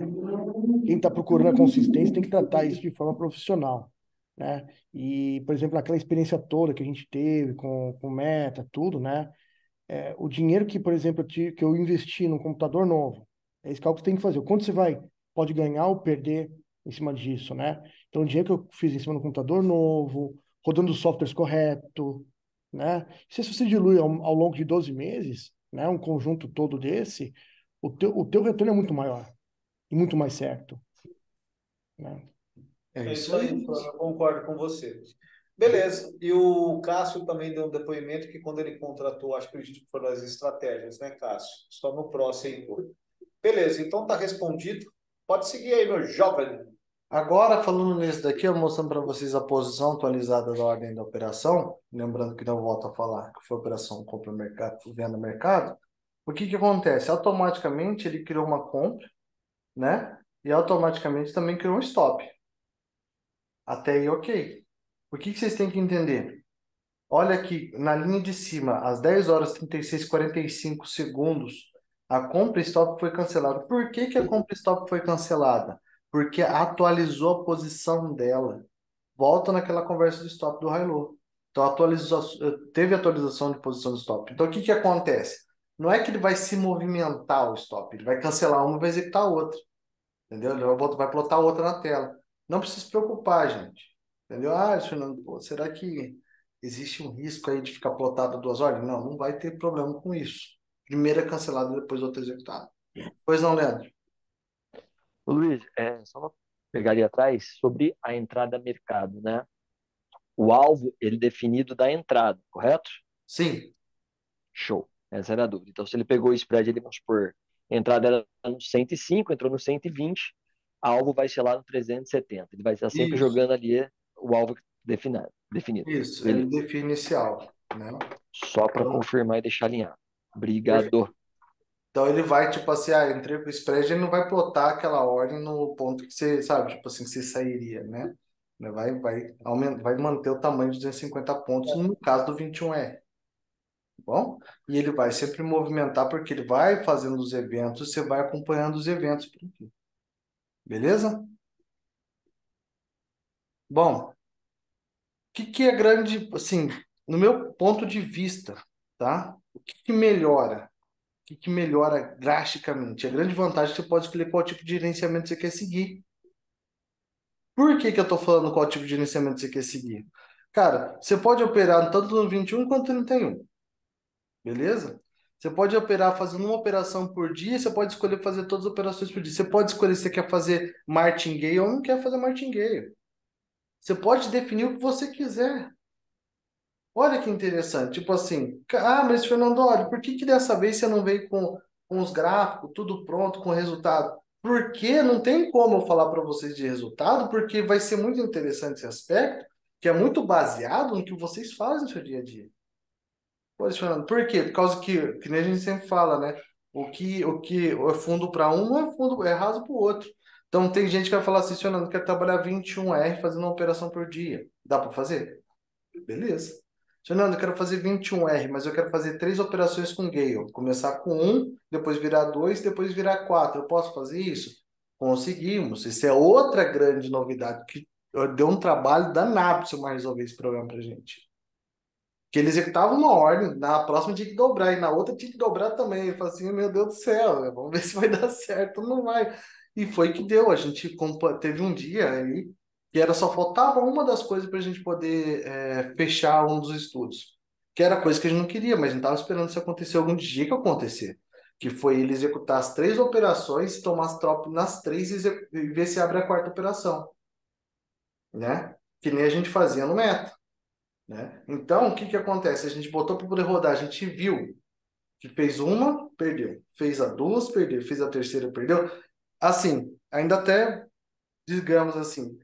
Quem está procurando a consistência tem que tratar isso de forma profissional, né? E, por exemplo, aquela experiência toda que a gente teve com meta, tudo, né? O dinheiro que, por exemplo, que eu investi num computador novo, é esse cálculo que você tem que fazer. O quanto você pode ganhar ou perder em cima disso, né? Então, o dinheiro que eu fiz em cima do computador novo, rodando os softwares correto, né? Se você dilui ao longo de 12 meses, né, um conjunto todo desse, o teu retorno é muito maior e muito mais certo, né? É é isso isso aí, aí. Flávio, eu concordo com você. Beleza. E o Cássio também deu um depoimento que quando ele contratou, acho que acredito que foram as estratégias, né, Cássio? Só no Pro aceitou. Beleza, então tá respondido. Pode seguir aí, meu jovem. Agora, falando nisso daqui, eu mostrando para vocês a posição atualizada da ordem da operação, lembrando que não volto a falar que foi operação compra mercado, venda mercado. O que que acontece? Automaticamente ele criou uma compra, né? E automaticamente também criou um stop. Até aí, ok. O que que vocês têm que entender? Olha aqui, na linha de cima, às 10 horas e 36:45 segundos, a compra stop foi cancelada. Por que que a compra stop foi cancelada? Porque atualizou a posição dela. Volta naquela conversa do stop do high-low. Então, teve atualização de posição do stop. Então, o que que acontece? Não é que ele vai se movimentar o stop, ele vai cancelar uma e vai executar a outra. Entendeu? Ele vai plotar outra na tela. Não precisa se preocupar, gente. Entendeu? Ah, Fernando, pô, será que existe um risco aí de ficar plotado 2 ordens? Não, não vai ter problema com isso. Primeiro é cancelado, depois outra executada. Pois não, Leandro? Ô, Luiz, só uma pegaria atrás sobre a entrada a mercado, né? O alvo, ele definido da entrada, correto? Sim, Show. Essa era a dúvida. Então, se ele pegou o spread, ele, vamos supor, a entrada era no 105, entrou no 120, a alvo vai ser lá no 370. Ele vai estar sempre isso. jogando ali o alvo definido. Isso, Beleza. LDF inicial, né? Só para Então, confirmar e deixar alinhado. perfeito. Obrigado. Então ele vai, tipo assim, entrei com o spread, ele não vai plotar aquela ordem no ponto que você, sabe, tipo assim, que você sairia, né? Vai manter o tamanho de 250 pontos no caso do 21R, tá bom? E ele vai sempre movimentar porque ele vai fazendo os eventos, você vai acompanhando os eventos por aqui. Beleza? Bom, o que é grande, assim, no meu ponto de vista, tá? O que melhora? O que melhora drasticamente? A grande vantagem é que você pode escolher qual tipo de gerenciamento você quer seguir. Por que que eu tô falando qual tipo de gerenciamento você quer seguir? Cara, você pode operar tanto no 21 quanto no 31, beleza? Você pode operar fazendo uma operação por dia, você pode escolher fazer todas as operações por dia. Você pode escolher se você quer fazer martingale ou não quer fazer martingale. Você pode definir o que você quiser. Olha que interessante. Tipo assim, mas Fernando, olha, por que que dessa vez você não veio com os gráficos, tudo pronto, com resultado? Porque não tem como eu falar para vocês de resultado, porque vai ser muito interessante esse aspecto, que é muito baseado no que vocês fazem no seu dia a dia. Pois, Fernando, por quê? Por causa que nem a gente sempre fala, né? O que é fundo para um não é fundo, é raso para o outro. Então tem gente que vai falar assim, Fernando, quer trabalhar 21R fazendo uma operação por dia. Dá para fazer? Beleza. Fernando, eu quero fazer 21R, mas eu quero fazer 3 operações com Gale. Começar com um, depois virar 2, depois virar 4. Eu posso fazer isso? Conseguimos. Isso é outra grande novidade que deu um trabalho danado para o Silmar resolver esse problema para gente. Que ele executava uma ordem, na próxima tinha que dobrar, e na outra tinha que dobrar também. Ele falou assim, meu Deus do céu, vamos ver se vai dar certo ou não vai. E foi que deu. A gente teve um dia aí que era só faltava uma das coisas para a gente poder fechar um dos estudos. Que era coisa que a gente não queria, mas a gente estava esperando isso acontecer algum dia que acontecer. Que foi ele executar as 3 operações, tomar as tropas nas 3 e ver se abre a 4ª operação. Né? Que nem a gente fazia no meta. Né? Então, o que que acontece? A gente botou para poder rodar, a gente viu que fez uma, perdeu. Fez a duas, perdeu. Fez a terceira, perdeu. Assim, ainda até, digamos assim,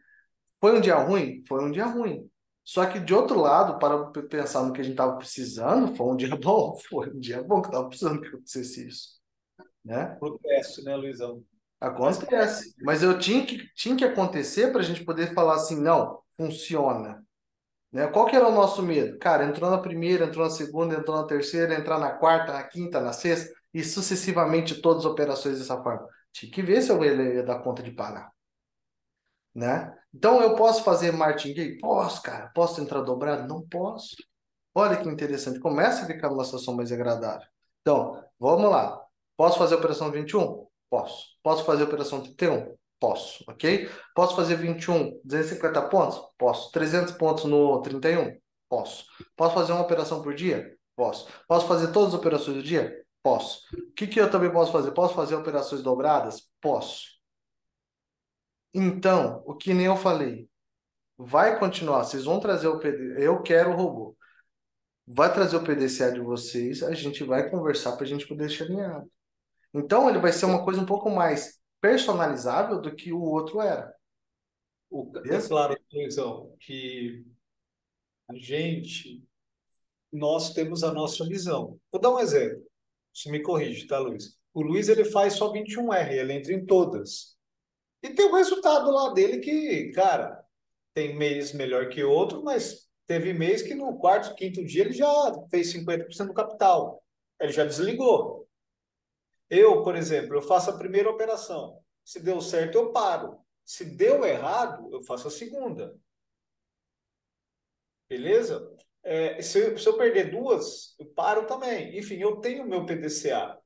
foi um dia ruim? Foi um dia ruim. Só que, de outro lado, para pensar no que a gente estava precisando, foi um dia bom. Foi um dia bom que estava precisando que acontecesse isso. Né? Protesto, né, Luizão? Mas Acontece. Mas eu tinha que acontecer para a gente poder falar assim, não, funciona. Né? Qual que era o nosso medo? Cara, entrou na primeira, entrou na segunda, entrou na terceira, entrar na quarta, na quinta, na sexta, e sucessivamente todas as operações dessa forma. Tinha que ver se eu ia dar conta de parar. Né? Então, eu posso fazer martingale? Posso, cara. Posso entrar dobrado? Não posso. Olha que interessante. Começa a ficar numa situação mais agradável. Então, vamos lá. Posso fazer a operação 21? Posso. Posso fazer a operação 31? Posso, ok? Posso fazer 21, 250 pontos? Posso. 300 pontos no 31? Posso. Posso fazer uma operação por dia? Posso. Posso fazer todas as operações do dia? Posso. O que que eu também posso fazer? Posso fazer operações dobradas? Posso. Então, o que nem eu falei, vai continuar. Vocês vão trazer o PD. Eu quero o robô. Vai trazer o PDCA de vocês, a gente vai conversar para a gente poder deixar alinhado. Então, ele vai ser uma coisa um pouco mais personalizável do que o outro era. É Beleza? claro, Luizão, que a gente, nós temos a nossa visão. Vou dar um exemplo. Você me corrige, tá, Luiz? O Luiz, ele faz só 21R, ele entra em todas. E tem o resultado lá dele que, cara, tem mês melhor que outro, mas teve mês que no quarto, quinto dia ele já fez 50% do capital. Ele já desligou. Eu, por exemplo, eu faço a primeira operação. Se deu certo, eu paro. Se deu errado, eu faço a segunda. Beleza? Se eu perder duas, eu paro também. Enfim, eu tenho meu PDCA.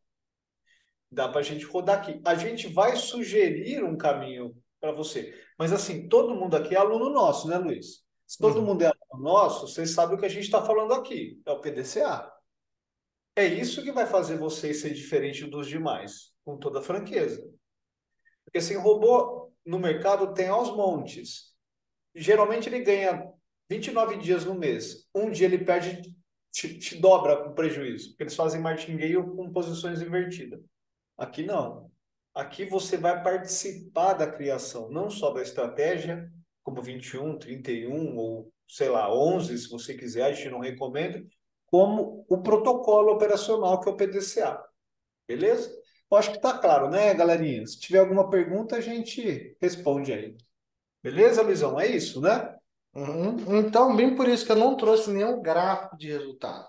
Dá para a gente rodar aqui. A gente vai sugerir um caminho para você. Mas assim, todo mundo aqui é aluno nosso, né, Luiz? Se todo Uhum. mundo é aluno nosso, vocês sabem o que a gente está falando aqui. É o PDCA. É isso que vai fazer vocês ser diferente dos demais, com toda franqueza. Porque assim, robô no mercado tem aos montes. Geralmente ele ganha 29 dias no mês. Um dia ele perde, te dobra o prejuízo. Porque eles fazem martingale com posições invertidas. Aqui não. Aqui você vai participar da criação, não só da estratégia, como 21, 31 ou sei lá, 11, se você quiser, a gente não recomenda, como o protocolo operacional que é o PDCA. Beleza? Eu acho que está claro, né, galerinha? Se tiver alguma pergunta, a gente responde aí. Beleza, Luizão? É isso, né? Uhum. Então, bem por isso que eu não trouxe nenhum gráfico de resultado,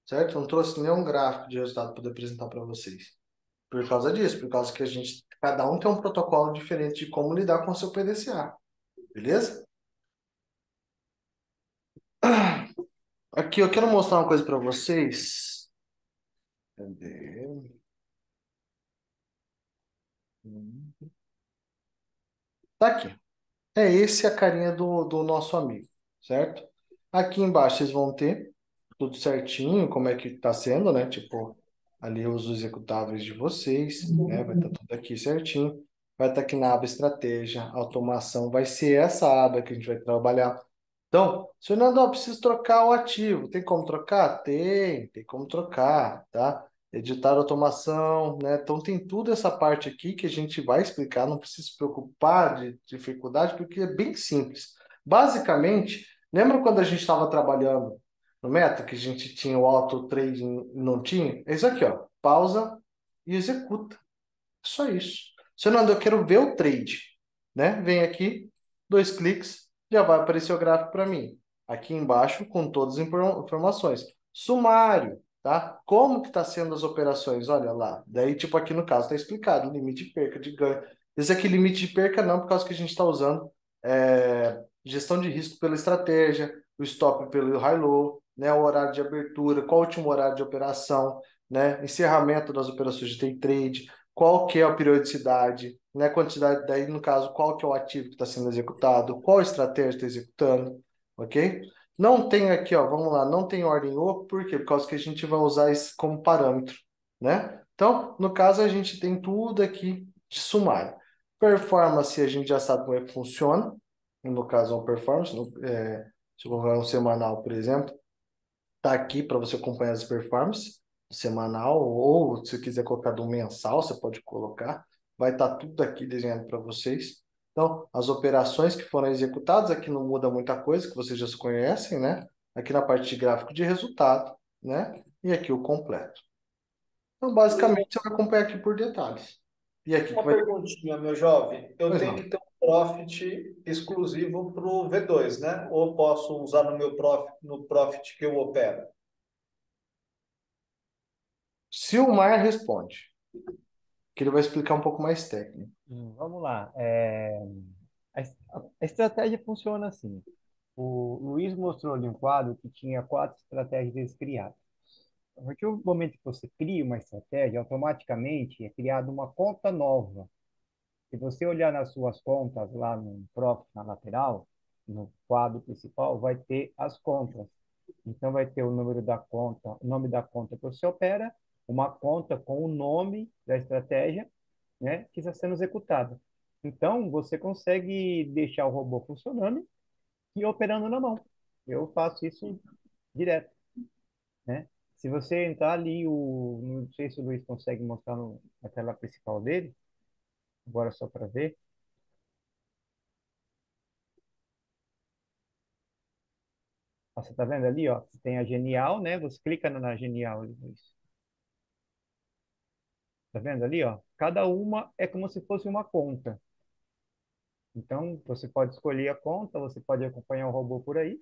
certo? Eu não trouxe nenhum gráfico de resultado para poder apresentar para vocês. Por causa disso, por causa que cada um tem um protocolo diferente de como lidar com o seu PDCA, beleza? Aqui eu quero mostrar uma coisa para vocês. Cadê? Tá aqui. É esse a carinha do nosso amigo, certo? Aqui embaixo vocês vão ter tudo certinho, como é que está sendo, né? Tipo, ali os executáveis de vocês, né? Vai estar tudo aqui certinho. Vai estar aqui na aba estratégia, automação, vai ser essa aba que a gente vai trabalhar. Então, Fernando, eu preciso trocar o ativo. Tem como trocar? Tem como trocar, tá? Editar automação, né? Então tem tudo essa parte aqui que a gente vai explicar, não precisa se preocupar de dificuldade, porque é bem simples. Basicamente, lembra quando a gente estava trabalhando no Meta, que a gente tinha o auto trading e não tinha? É isso aqui, ó. Pausa e executa. Só isso. Fernando, eu quero ver o trade, né? Vem aqui, 2 cliques, já vai aparecer o gráfico para mim. Aqui embaixo, com todas as informações. Sumário, tá? Como que está sendo as operações? Olha lá. Daí, tipo, aqui no caso, está explicado. Limite de perca, de ganho. Esse aqui, limite de perca, não, por causa que a gente está usando gestão de risco pela estratégia, o stop pelo high-low, né? O horário de abertura, qual o último horário de operação, né? Encerramento das operações de day trade, qual que é a periodicidade, né? Quantidade, daí no caso, qual que é o ativo que está sendo executado, qual estratégia está executando, ok? Não tem aqui, ó, vamos lá, não tem ordem oco, por quê? Por causa que a gente vai usar isso como parâmetro, né? Então, no caso, a gente tem tudo aqui de sumário. Performance, a gente já sabe como é que funciona, no caso, uma performance, se eu colocar um semanal, por exemplo, tá aqui para você acompanhar as performances semanal, ou se quiser colocar do mensal, você pode colocar. Vai estar tudo aqui desenhado para vocês. Então, as operações que foram executadas, aqui não muda muita coisa, que vocês já se conhecem, né? Aqui na parte de gráfico de resultado, né? E aqui o completo. Então, basicamente, você vai acompanhar aqui por detalhes. E aqui que Uma vai... perguntinha, meu jovem. Eu Pois tenho não. que ter um profit exclusivo para o V2, né? Ou posso usar no meu profit, no profit que eu opero? Se o Mar responde, que ele vai explicar um pouco mais técnico. Vamos lá. A estratégia funciona assim. O Luiz mostrou ali um quadro que tinha 4 estratégias criadas. A partir do momento que você cria uma estratégia, automaticamente é criada uma conta nova. Se você olhar nas suas contas lá no Profit, na lateral, no quadro principal, vai ter as contas. Então, vai ter o número da conta, o nome da conta que você opera, uma conta com o nome da estratégia, né, que está sendo executada. Então, você consegue deixar o robô funcionando e operando na mão. Eu faço isso direto, né? Se você entrar ali, não sei se o Luiz consegue mostrar na tela principal dele, agora só para ver. Ó, você tá vendo ali, ó? Você tem a Genial, né? Você clica na Genial, Luiz. Tá vendo ali, ó? Cada uma é como se fosse uma conta. Então, você pode escolher a conta, você pode acompanhar o robô por aí,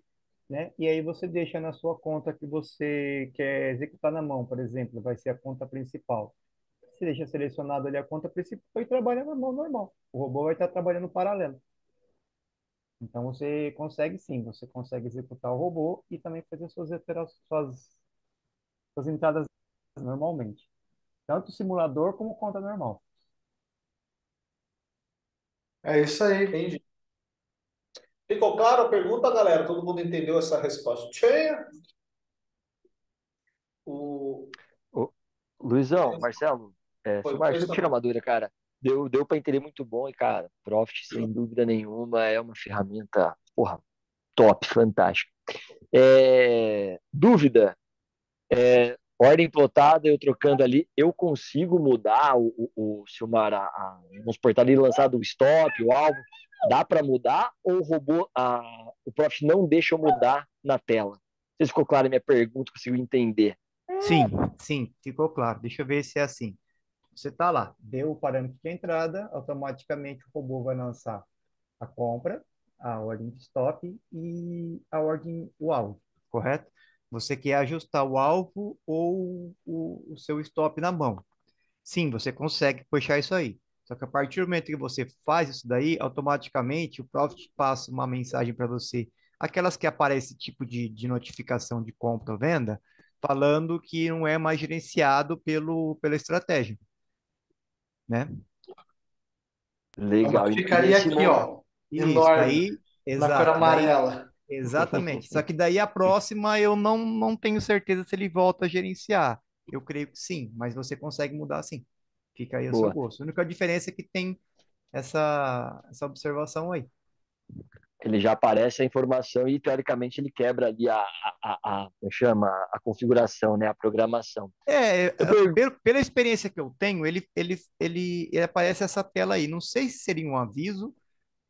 né? E aí você deixa na sua conta que você quer executar na mão, por exemplo, vai ser a conta principal. Você deixa selecionado ali a conta principal e trabalha na mão normal. O robô vai estar trabalhando paralelo. Então, você consegue sim, você consegue executar o robô e também fazer suas entradas normalmente. Tanto simulador como conta normal. É isso aí. Entendi. Ficou claro a pergunta, galera? Todo mundo entendeu essa resposta? Cheia? O... Ô, Luizão, Marcelo, Foi, Silmar, deixa pois eu tirar não. uma dúvida, cara. Deu para entender muito bom e, cara, Profit, sem dúvida nenhuma, é uma ferramenta, porra, top, fantástica. Dúvida, ordem plotada, eu trocando ali, eu consigo mudar Silmar, vamos supor, tá ali lançado o stop, o alvo, dá para mudar ou o robô, o Profit não deixa eu mudar na tela? Não sei se ficou claro a minha pergunta, conseguiu entender. Sim, sim, ficou claro. Deixa eu ver se é assim. Você está lá, deu o parâmetro de entrada, automaticamente o robô vai lançar a compra, a ordem de stop e a ordem, o alvo, correto? Você quer ajustar o alvo ou o seu stop na mão. Sim, você consegue puxar isso aí. Só que a partir do momento que você faz isso daí, automaticamente o Profit passa uma mensagem para você, aquelas que aparecem tipo de notificação de compra ou venda, falando que não é mais gerenciado pela estratégia, né? Ela Legal. E ficaria nesse aqui, momento. ó, Isso, enorme, daí, na cor exato, daí, amarela. exatamente. Só que daí a próxima eu não tenho certeza se ele volta a gerenciar. Eu creio que sim, mas você consegue mudar sim. Fica aí a seu Boa. gosto. A única diferença é que tem essa observação aí. Ele já aparece a informação e, teoricamente, ele quebra ali como chama, a configuração, né? A programação. Eu pergunto, Pela experiência que eu tenho, ele aparece essa tela aí. Não sei se seria um aviso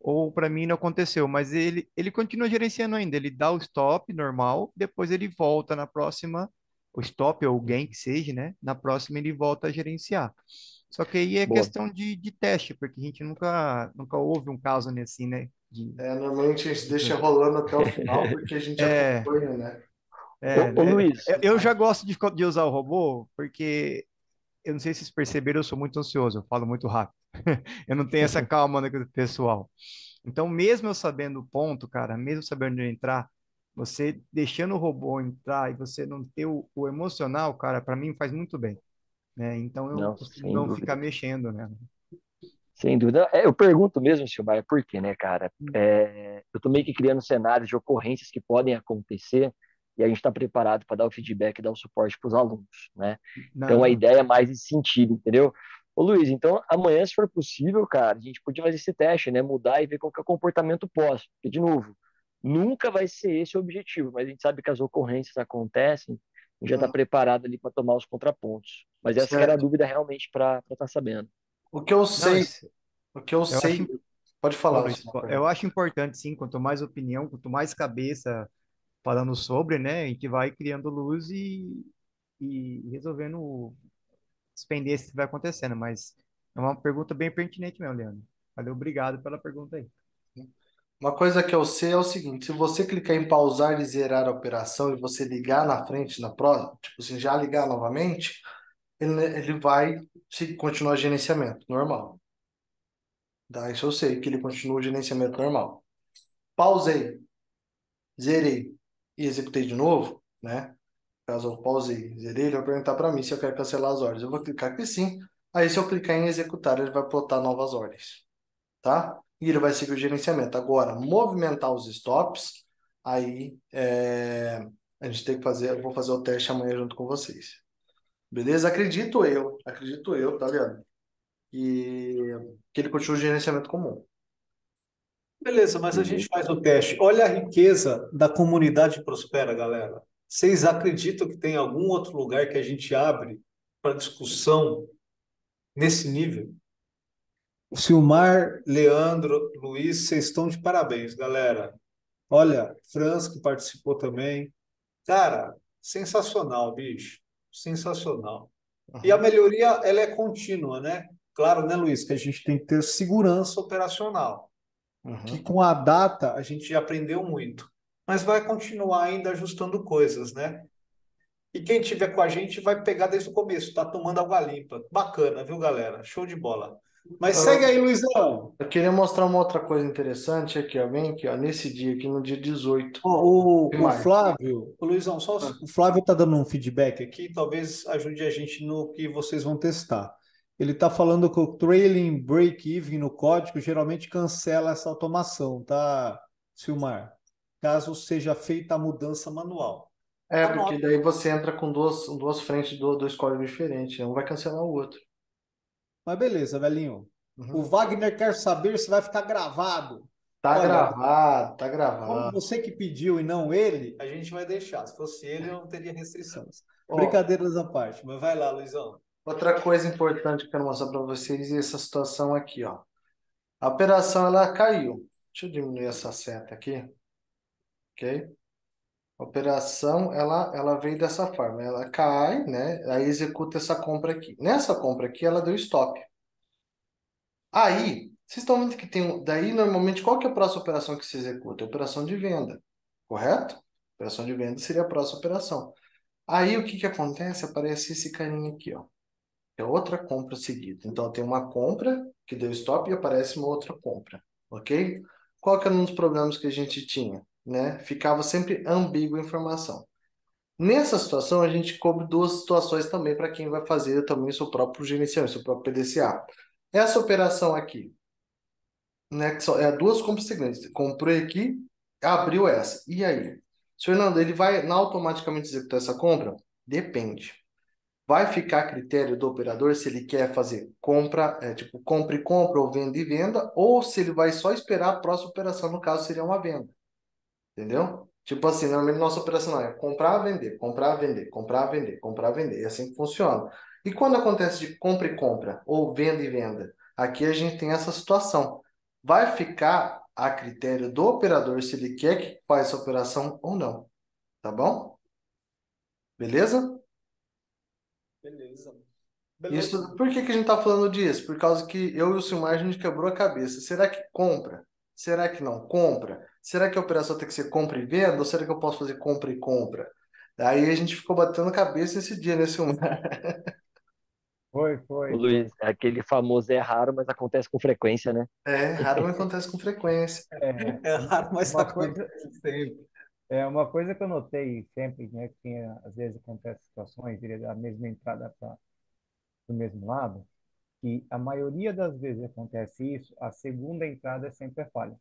ou para mim não aconteceu, mas ele continua gerenciando ainda. Ele dá o stop normal, depois ele volta na próxima, o stop ou o gain que seja, né? Na próxima ele volta a gerenciar. Só que aí é boa. questão de teste, porque a gente nunca houve um caso assim, né? Normalmente a gente deixa rolando até o final, porque a gente É, acompanha, né? Ô, Luiz, eu já gosto de usar o robô, porque eu não sei se vocês perceberam, eu sou muito ansioso, eu falo muito rápido. Eu não tenho essa calma, né, com o pessoal. Então, mesmo eu sabendo o ponto, cara, mesmo sabendo onde entrar, você deixando o robô entrar e você não ter o emocional, cara, para mim faz muito bem, né? Então eu não, costumo sem não ficar dúvida. mexendo, né? Sem dúvida. Eu pergunto mesmo, Silmar, por quê, né, cara? Eu tô meio que criando cenários de ocorrências que podem acontecer e a gente está preparado para dar o feedback e dar o suporte para os alunos, né? Então a Não, ideia é mais nesse sentido, entendeu? Ô Luiz, então amanhã, se for possível, cara, a gente podia fazer esse teste, né? Mudar e ver qual que é o comportamento pós. Porque, de novo, nunca vai ser esse o objetivo, mas a gente sabe que as ocorrências acontecem e já está Hum, preparado ali para tomar os contrapontos. Mas essa que era a certo. dúvida realmente para estar sabendo. O que eu não, sei, o que eu eu acho, sei, pode ô, falar, Luiz, só uma eu pergunta. acho importante, sim, quanto mais opinião, quanto mais cabeça falando sobre, né, a gente vai criando luz e resolvendo as pendências que vai acontecendo, mas é uma pergunta bem pertinente mesmo, Leandro. Valeu, obrigado pela pergunta aí. Uma coisa que eu sei é o seguinte: se você clicar em pausar e zerar a operação e você ligar na frente, na próxima, tipo assim, já ligar novamente, ele vai continuar gerenciamento normal. Tá? Isso eu sei que ele continua o gerenciamento normal. Pausei, zerei e executei de novo, né? Caso eu pausei, zerei, ele vai perguntar para mim se eu quero cancelar as ordens. Eu vou clicar que sim. Aí, se eu clicar em executar, ele vai plotar novas ordens, tá? E ele vai seguir o gerenciamento. Agora, movimentar os stops, aí a gente tem que fazer, eu vou fazer o teste amanhã junto com vocês. Beleza? Acredito eu, tá vendo? E que ele continua o gerenciamento comum. Beleza, mas a gente Beleza. faz o teste. Olha a riqueza da comunidade Prospera, galera. Vocês acreditam que tem algum outro lugar que a gente abre para discussão nesse nível? Silmar, Leandro, Luiz, vocês estão de parabéns, galera. Olha, Franz, que participou também. Cara, sensacional, bicho. Sensacional. E a Uhum, melhoria, ela é contínua, né? Claro, né, Luiz, que a gente tem que ter segurança operacional, que uhum. com a data a gente já aprendeu muito, mas vai continuar ainda ajustando coisas, né? E quem tiver com a gente vai pegar desde o começo, tá tomando água limpa. Bacana, viu, galera? Show de bola. Mas segue aí, Eu, Luizão. eu queria mostrar uma outra coisa interessante aqui, alguém aqui, ó, nesse dia aqui, no dia 18 Ó, de o maio. Flávio, o Luizão, Ah, o Flávio está dando um feedback aqui, talvez ajude a gente no que vocês vão testar. Ele está falando que o trailing break-even no código geralmente cancela essa automação, tá, Silmar? Caso seja feita a mudança manual. porque Anota. daí você entra com duas frentes, dois códigos diferentes, um vai cancelar o outro. Mas beleza, velhinho. O Uhum. Wagner quer saber se vai ficar gravado. Tá Olha, gravado, tá como gravado. você que pediu e não ele, a gente vai deixar. Se fosse ele, eu não teria restrições. Ó, Brincadeiras à parte, mas vai lá, Luizão. outra coisa importante que eu quero mostrar para vocês é essa situação aqui, ó. A operação ela caiu. Deixa eu diminuir essa seta aqui, ok? A operação ela veio dessa forma, ela cai, né? Aí executa essa compra aqui. Nessa compra aqui ela deu stop. Aí, vocês estão vendo que tem daí normalmente qual que é a próxima operação que se executa? A operação de venda, correto? Operação de venda seria a próxima operação. Aí o que que acontece? Aparece esse carinha aqui, ó. É outra compra seguida. Então tem uma compra que deu stop e aparece uma outra compra, ok? Qual que era um dos problemas que a gente tinha, né? Ficava sempre ambígua a informação. Nessa situação, a gente cobre duas situações também para quem vai fazer também o seu próprio gerenciamento, seu próprio PDCA. Essa operação aqui, né, que só, é duas compras seguintes. Comprou aqui, abriu essa. E aí? Fernando, ele vai automaticamente executar essa compra? Depende. Vai ficar a critério do operador se ele quer fazer compra, tipo compra e compra ou venda e venda, ou se ele vai só esperar a próxima operação, no caso seria uma venda. Entendeu? Tipo assim, normalmente nossa operação é comprar, vender, comprar, vender, comprar, vender, comprar, vender. É assim que funciona. E quando acontece de compra e compra, ou venda e venda, aqui a gente tem essa situação. Vai ficar a critério do operador se ele quer que faça essa operação ou não. Tá bom? Beleza? Beleza. Beleza. Isso, por que que a gente está falando disso? Por causa que eu e o Silmar, a gente quebrou a cabeça. Será que compra? Será que não compra? Será que a operação tem que ser compra e venda? Ou será que eu posso fazer compra e compra? Aí a gente ficou batendo a cabeça esse dia, né, Silmar? Foi, O foi, foi. Luiz, aquele famoso é raro, mas acontece com frequência, né? É, raro, mas acontece com frequência. É, É raro, mas uma coisa, acontece sempre. uma coisa que eu notei sempre, né, que às vezes acontece situações, ele dá a mesma entrada para do mesmo lado, que a maioria das vezes acontece isso, a segunda entrada sempre é falha,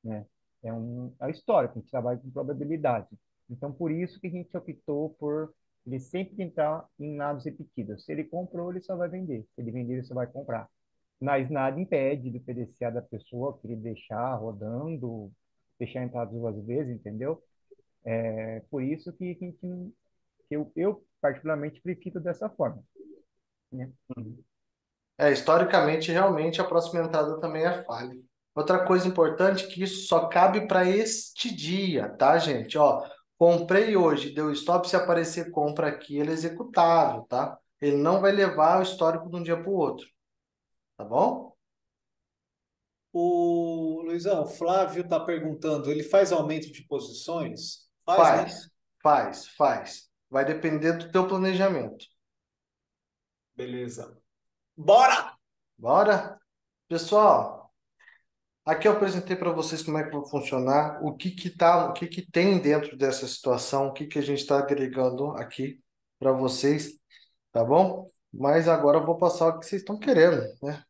né? É histórico, a gente trabalha com probabilidade. Então, por isso que a gente optou por ele sempre entrar em nados repetidos. Se ele comprou, ele só vai vender. Se ele vender, ele só vai comprar. Mas nada impede do PDCA da pessoa querer deixar rodando, deixar entrar duas vezes, entendeu? É por isso que a gente, que eu particularmente prefiro dessa forma, né? É, historicamente, realmente, a próxima entrada também é falha. Outra coisa importante é que isso só cabe para este dia, tá, gente? Ó, comprei hoje, deu stop, se aparecer compra aqui, ele é executável, tá? Ele não vai levar o histórico de um dia para o outro, tá bom? O Luizão, o Flávio está perguntando, ele faz aumento de posições? Faz, né? Faz. Vai depender do teu planejamento. Beleza. Bora! Bora? Pessoal, aqui eu apresentei para vocês como é que vai funcionar, o que que tem dentro dessa situação, o que que a gente está agregando aqui para vocês, tá bom? Mas agora eu vou passar o que vocês estão querendo, né?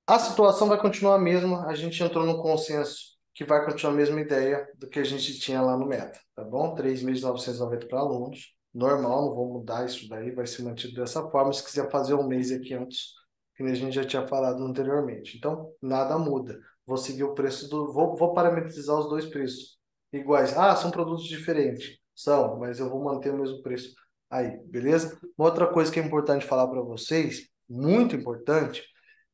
A situação vai continuar a mesma, a gente entrou no consenso que vai continuar a mesma ideia do que a gente tinha lá no Meta, tá bom? 3.990 para alunos, normal, não vou mudar isso daí, vai ser mantido dessa forma. Se quiser fazer um mês aqui antes, que nem a gente já tinha falado anteriormente. Então, nada muda. Vou seguir o preço vou parametrizar os dois preços iguais. Ah, são produtos diferentes. São, mas eu vou manter o mesmo preço aí, beleza? Uma outra coisa que é importante falar para vocês, muito importante,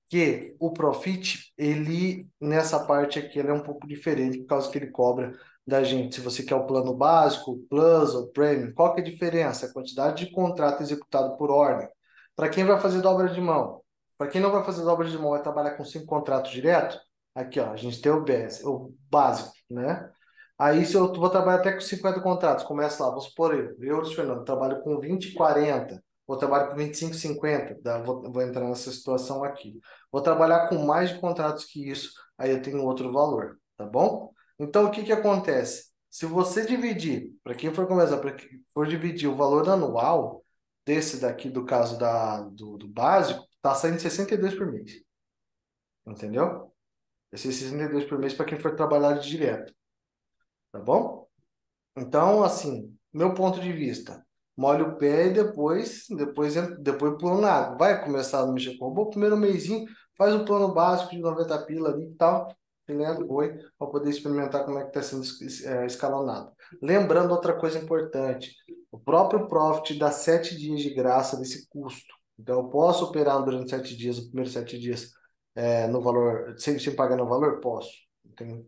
que o Profit, ele, nessa parte aqui, ele é um pouco diferente, por causa que ele cobra da gente. Se você quer o plano básico, o Plus ou o Premium, qual que é a diferença? A quantidade de contrato executado por ordem. Para quem vai fazer dobra de mão. Para quem não vai fazer dobra de mão, vai trabalhar com 5 contratos direto, aqui, ó, a gente tem o básico, né? Aí, se eu vou trabalhar até com 50 contratos, começa lá, vamos supor eu, Fernando, trabalho com 20, 40, vou trabalhar com 25, 50, vou entrar nessa situação aqui. Vou trabalhar com mais de contratos que isso, aí eu tenho outro valor, tá bom? Então, o que que acontece? Se você dividir, para quem for começar, para quem for dividir o valor anual desse daqui, do caso do básico, tá saindo 62 por mês, entendeu? Esses 62 por mês para quem for trabalhar direto, tá bom? Então, assim, meu ponto de vista, molha o pé e depois pula na água. Vai começar a mexer com o robô, primeiro mesinho, faz um plano básico de 90 pila ali e tal, né? Foi para poder experimentar como é que está sendo escalonado. Lembrando outra coisa importante, o próprio Profit dá 7 dias de graça desse custo. Então, eu posso operar durante 7 dias, os primeiros 7 dias, no valor, sem pagar no valor? Posso.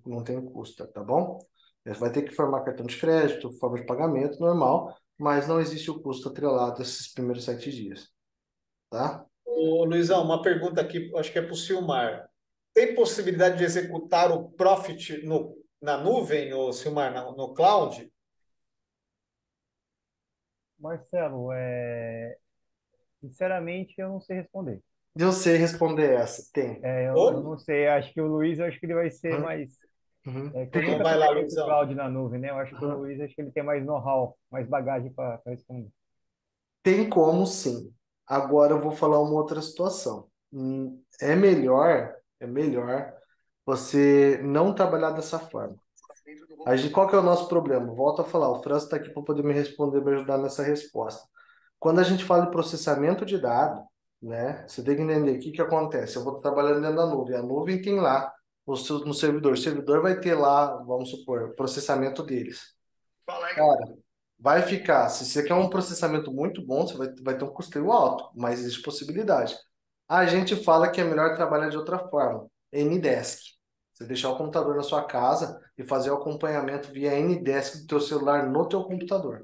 Não tem custo, tá bom? Você vai ter que formar cartão de crédito, forma de pagamento normal, mas não existe o custo atrelado a esses primeiros 7 dias, tá? Ô, Luizão, uma pergunta aqui, acho que é para o Silmar. Tem possibilidade de executar o Profit na nuvem, ô Silmar, no cloud? Marcelo, sinceramente, eu não sei responder. Eu sei responder essa. Tem. Eu não sei, acho que o Luiz, eu acho que ele vai ser Uhum, mais. uhum. Que eu Então nunca vai lá, trabalhei com Luizão. cloud na nuvem, né? Eu acho que o Uhum. Luiz, acho que ele tem mais know-how, mais bagagem para responder. Tem como sim. Agora eu vou falar uma outra situação. É melhor você não trabalhar dessa forma. Qual que é o nosso problema? Volto a falar, o França está aqui para poder me responder, me ajudar nessa resposta. Quando a gente fala de processamento de dados, né, você tem que entender o que que acontece. Eu vou estar trabalhando dentro da nuvem. A nuvem tem lá no servidor. O servidor vai ter lá, vamos supor, o processamento deles. Cara, vai ficar. Se você quer um processamento muito bom, você vai ter um custeio alto, mas existe possibilidade. A gente fala que é melhor trabalhar de outra forma. Ndesk. Você deixar o computador na sua casa e fazer o acompanhamento via Ndesk do teu celular no teu computador.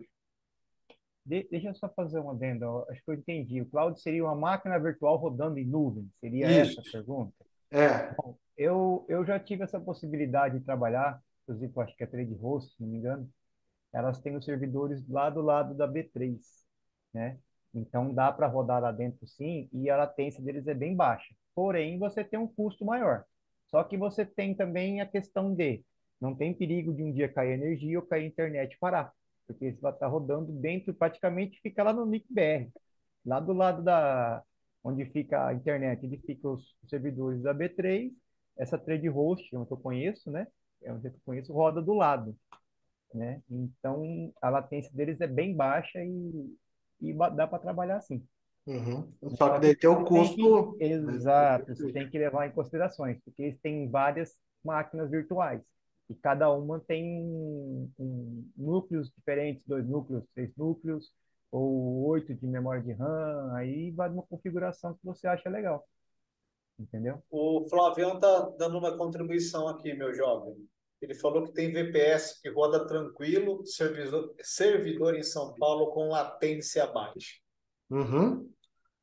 Deixa eu só fazer uma adenda. Acho que eu entendi. O cloud seria uma máquina virtual rodando em nuvem. Seria Isso. essa a pergunta? É. Eu já tive essa possibilidade de trabalhar, inclusive, eu acho que é Trade Host, se não me engano. Elas têm os servidores lá do lado da B3, né? Então dá para rodar lá dentro sim, e a latência deles é bem baixa. Porém, você tem um custo maior. Só que você tem também a questão de não tem perigo de um dia cair energia ou cair a internet e parar, porque você vai estar rodando dentro, praticamente fica lá no NIC-BR, lá do lado da onde fica a internet, onde ficam os servidores da B3, essa trade host, é onde eu conheço, né? É onde eu conheço, roda do lado, né? Então, a latência deles é bem baixa e dá para trabalhar assim. Uhum. Só que Só daí que tem o você tem que, custo. exato, você tem que levar em considerações, porque eles têm várias máquinas virtuais e cada uma tem núcleos diferentes, 2 núcleos, 3 núcleos, ou 8 de memória de RAM, aí vai numa configuração que você acha legal, entendeu? O Flavião está dando uma contribuição aqui, meu jovem. Ele falou que tem VPS que roda tranquilo, servidor em São Paulo com latência baixa. Uhum.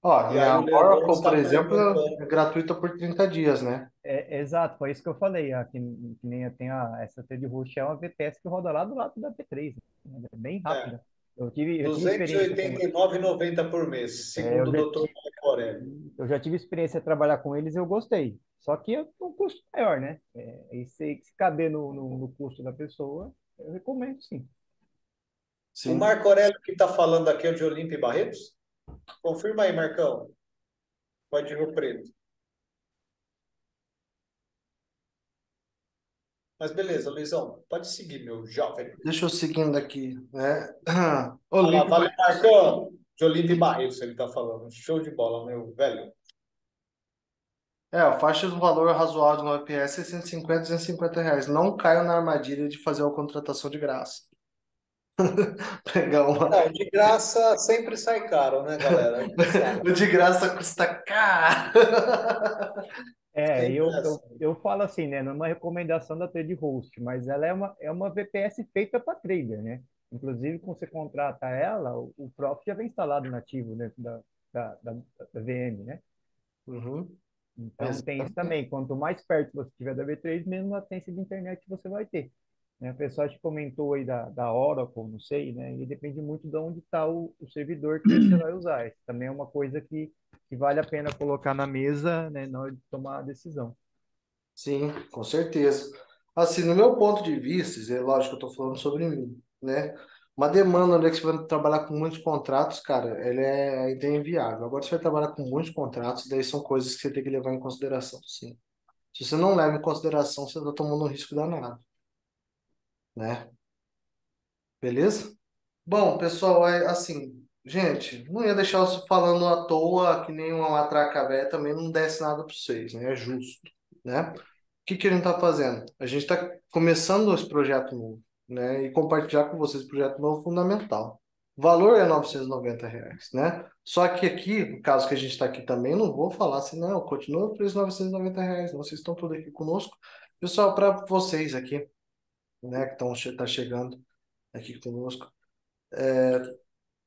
Ó, E e aí a o Leandro Oracle, por está exemplo, é perguntando. gratuita por 30 dias, né? Exato, foi isso que eu falei, que nem tem essa trade host é uma VPS que roda lá do lado da P3, né? É bem É, rápida. Eu tive experiência com. 289,90 por mês, É, segundo o Dr. Marco Aurélio. eu já tive experiência de trabalhar com eles e eu gostei. Só que é um custo maior, né? E se caber no custo da pessoa, eu recomendo sim. O Sim. Marco Aurélio que está falando aqui é o de Olímpia e Barretos? Confirma aí, Marcão. Pode ir no preto. Mas beleza, Luizão, pode seguir, meu jovem. Deixa eu seguindo aqui, né? Olha lá, Olímpio. valeu, Marcão. De Olímpia e Barretos, ele está falando. Show de bola, meu velho. A faixa do valor razoável no IPS é 150, R$ 250. Não caio na armadilha de fazer uma contratação de graça. Pegar uma. Não, de graça sempre sai caro, né, galera? A gente sabe. O de graça custa caro. É, Sempre eu, é eu, assim. eu falo assim, né? Não é uma recomendação da Trade Host, mas ela é uma VPS feita para trader, né? Inclusive, quando você contrata ela, o Profit já vem instalado nativo dentro da VM, né? Uhum. Então, tem isso Exatamente. também. Quanto mais perto você estiver da V3, menos latência de internet você vai ter. Né? O pessoal te comentou aí da Oracle, não sei, né? E depende muito de onde está o servidor que você vai usar. Isso também é uma coisa que vale a pena colocar na mesa, né, na hora de tomar a decisão. Sim, com certeza. Assim, no meu ponto de vista, é lógico que eu estou falando sobre mim, né? Uma demanda onde é que você vai trabalhar com muitos contratos, cara, ela é inviável. Agora, você vai trabalhar com muitos contratos, daí são coisas que você tem que levar em consideração, sim. Se você não leva em consideração, você está tomando um risco danado, né? Beleza? Bom, pessoal, assim, gente, não ia deixar você falando à toa que nem uma matraca velha também não desse nada para vocês, né? É justo, né? O que que a gente está fazendo? A gente está começando esse projeto novo, né, e compartilhar com vocês o projeto novo fundamental. O valor é R$ 990, né? Só que aqui, no caso que a gente está aqui também, não vou falar assim, não, continua o preço de R$ 990, vocês estão tudo aqui conosco. Pessoal, para vocês aqui, né, que tá chegando aqui conosco,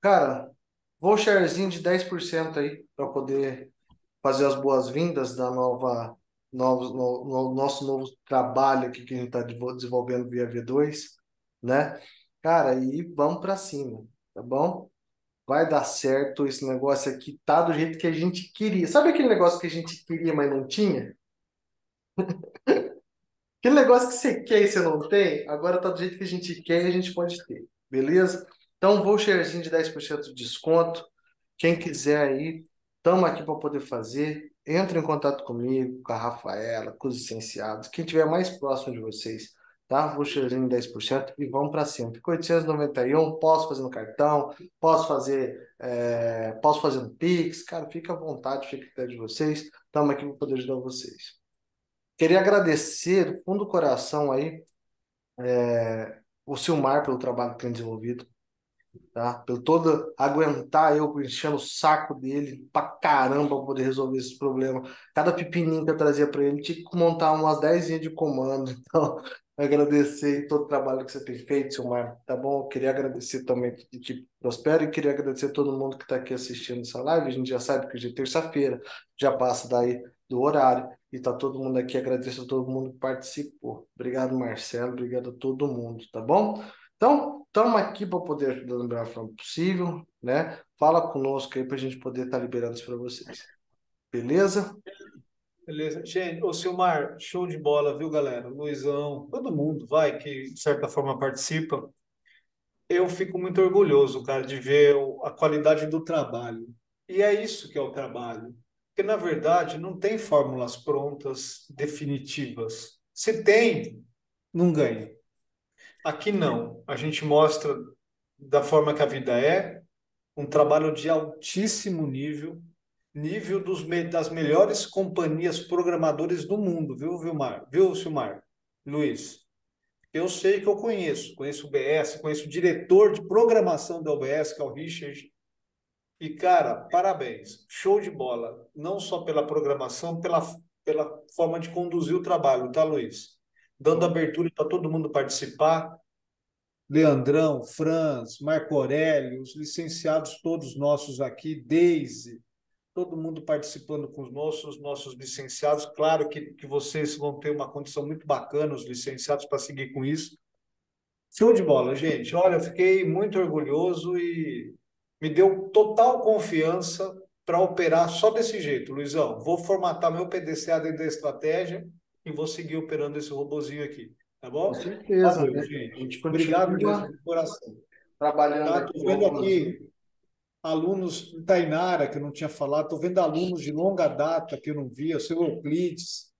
cara, voucherzinho de 10% aí, para poder fazer as boas-vindas da nosso novo trabalho aqui que a gente está desenvolvendo via V2, né? Cara, e vamos para cima, tá bom? Vai dar certo, esse negócio aqui tá do jeito que a gente queria. Sabe aquele negócio que a gente queria, mas não tinha? Aquele negócio que você quer e você não tem, agora tá do jeito que a gente quer e a gente pode ter, beleza? Então, voucherzinho de 10% de desconto. Quem quiser aí, estamos aqui para poder fazer. Entre em contato comigo, com a Rafaela, com os licenciados, quem estiver mais próximo de vocês, tá? Voucherzinho de 10% e vamos para cima. Ficou 891, posso fazer no cartão, posso fazer no Pix, cara, fica à vontade, fica a critério de vocês. Estamos aqui para poder ajudar vocês. Queria agradecer do fundo do coração aí o Silmar pelo trabalho que tem desenvolvido, tá? Pelo todo aguentar eu enchendo o saco dele pra caramba pra poder resolver esses problemas. Cada pepininho que eu trazia pra ele, tinha que montar umas 10 linhas de comando. Então, agradecer todo o trabalho que você tem feito, Silmar, tá bom? Eu queria agradecer também que prospera e queria agradecer a todo mundo que tá aqui assistindo essa live. A gente já sabe que hoje é terça-feira, já passa daí do horário e tá todo mundo aqui. Agradeço a todo mundo que participou. Obrigado, Marcelo. Obrigado a todo mundo, tá bom? Então, estamos aqui para poder ajudar da melhor forma possível, né? Fala conosco aí para a gente poder estar liberando isso para vocês. Beleza? Beleza. Gente, ô Silmar, show de bola, viu, galera? Luizão, todo mundo vai que de certa forma participa. Eu fico muito orgulhoso, cara, de ver a qualidade do trabalho. E é isso que é o trabalho. Porque, na verdade, não tem fórmulas prontas, definitivas. Se tem, não ganha. Aqui não. A gente mostra da forma que a vida é, um trabalho de altíssimo nível, das melhores companhias programadores do mundo, viu, Vilmar? Viu, Silmar? Luiz? Eu sei que eu conheço o BS, conheço o diretor de programação da UBS, que é o Richard. E, cara, parabéns, show de bola. Não só pela programação, pela forma de conduzir o trabalho, tá, Luiz? Dando abertura para todo mundo participar. Leandrão, Franz, Marco Aurélio, os licenciados todos nossos aqui, Deise, todo mundo participando com os nossos licenciados. Claro que vocês vão ter uma condição muito bacana, os licenciados, para seguir com isso. Show de bola, gente. Olha, eu fiquei muito orgulhoso e me deu total confiança para operar só desse jeito, Luizão. Vou formatar meu PDCA dentro da estratégia e vou seguir operando esse robozinho aqui, tá Com bom? certeza, Valeu, né? A gente. gente Obrigado continua mesmo, de coração. trabalhando Tá? aqui Estou no vendo robôzinho. aqui alunos, Tainara, que eu não tinha falado, estou vendo alunos de longa data que eu não via, o seu Euclides,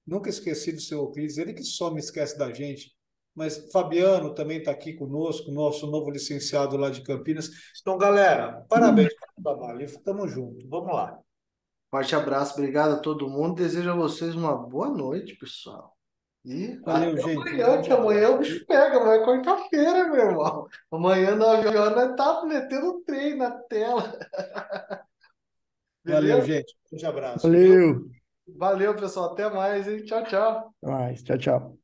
nunca esqueci do seu Euclides, ele que só me esquece da gente. Mas Fabiano também está aqui conosco, nosso novo licenciado lá de Campinas. Então, galera, parabéns pelo trabalho. Estamos juntos. Vamos lá. Forte abraço, obrigado a todo mundo. Desejo a vocês uma boa noite, pessoal. E Valeu, até gente. Um amanhã, que grande amanhã abraço. o bicho pega, amanhã é quarta-feira, meu irmão. Amanhã, 9 horas, nós tá metendo trem na tela. Valeu, Beleza? gente. Um grande abraço, viu? Valeu. Valeu, pessoal. Até mais, hein? Tchau, tchau. Até mais. Tchau, tchau.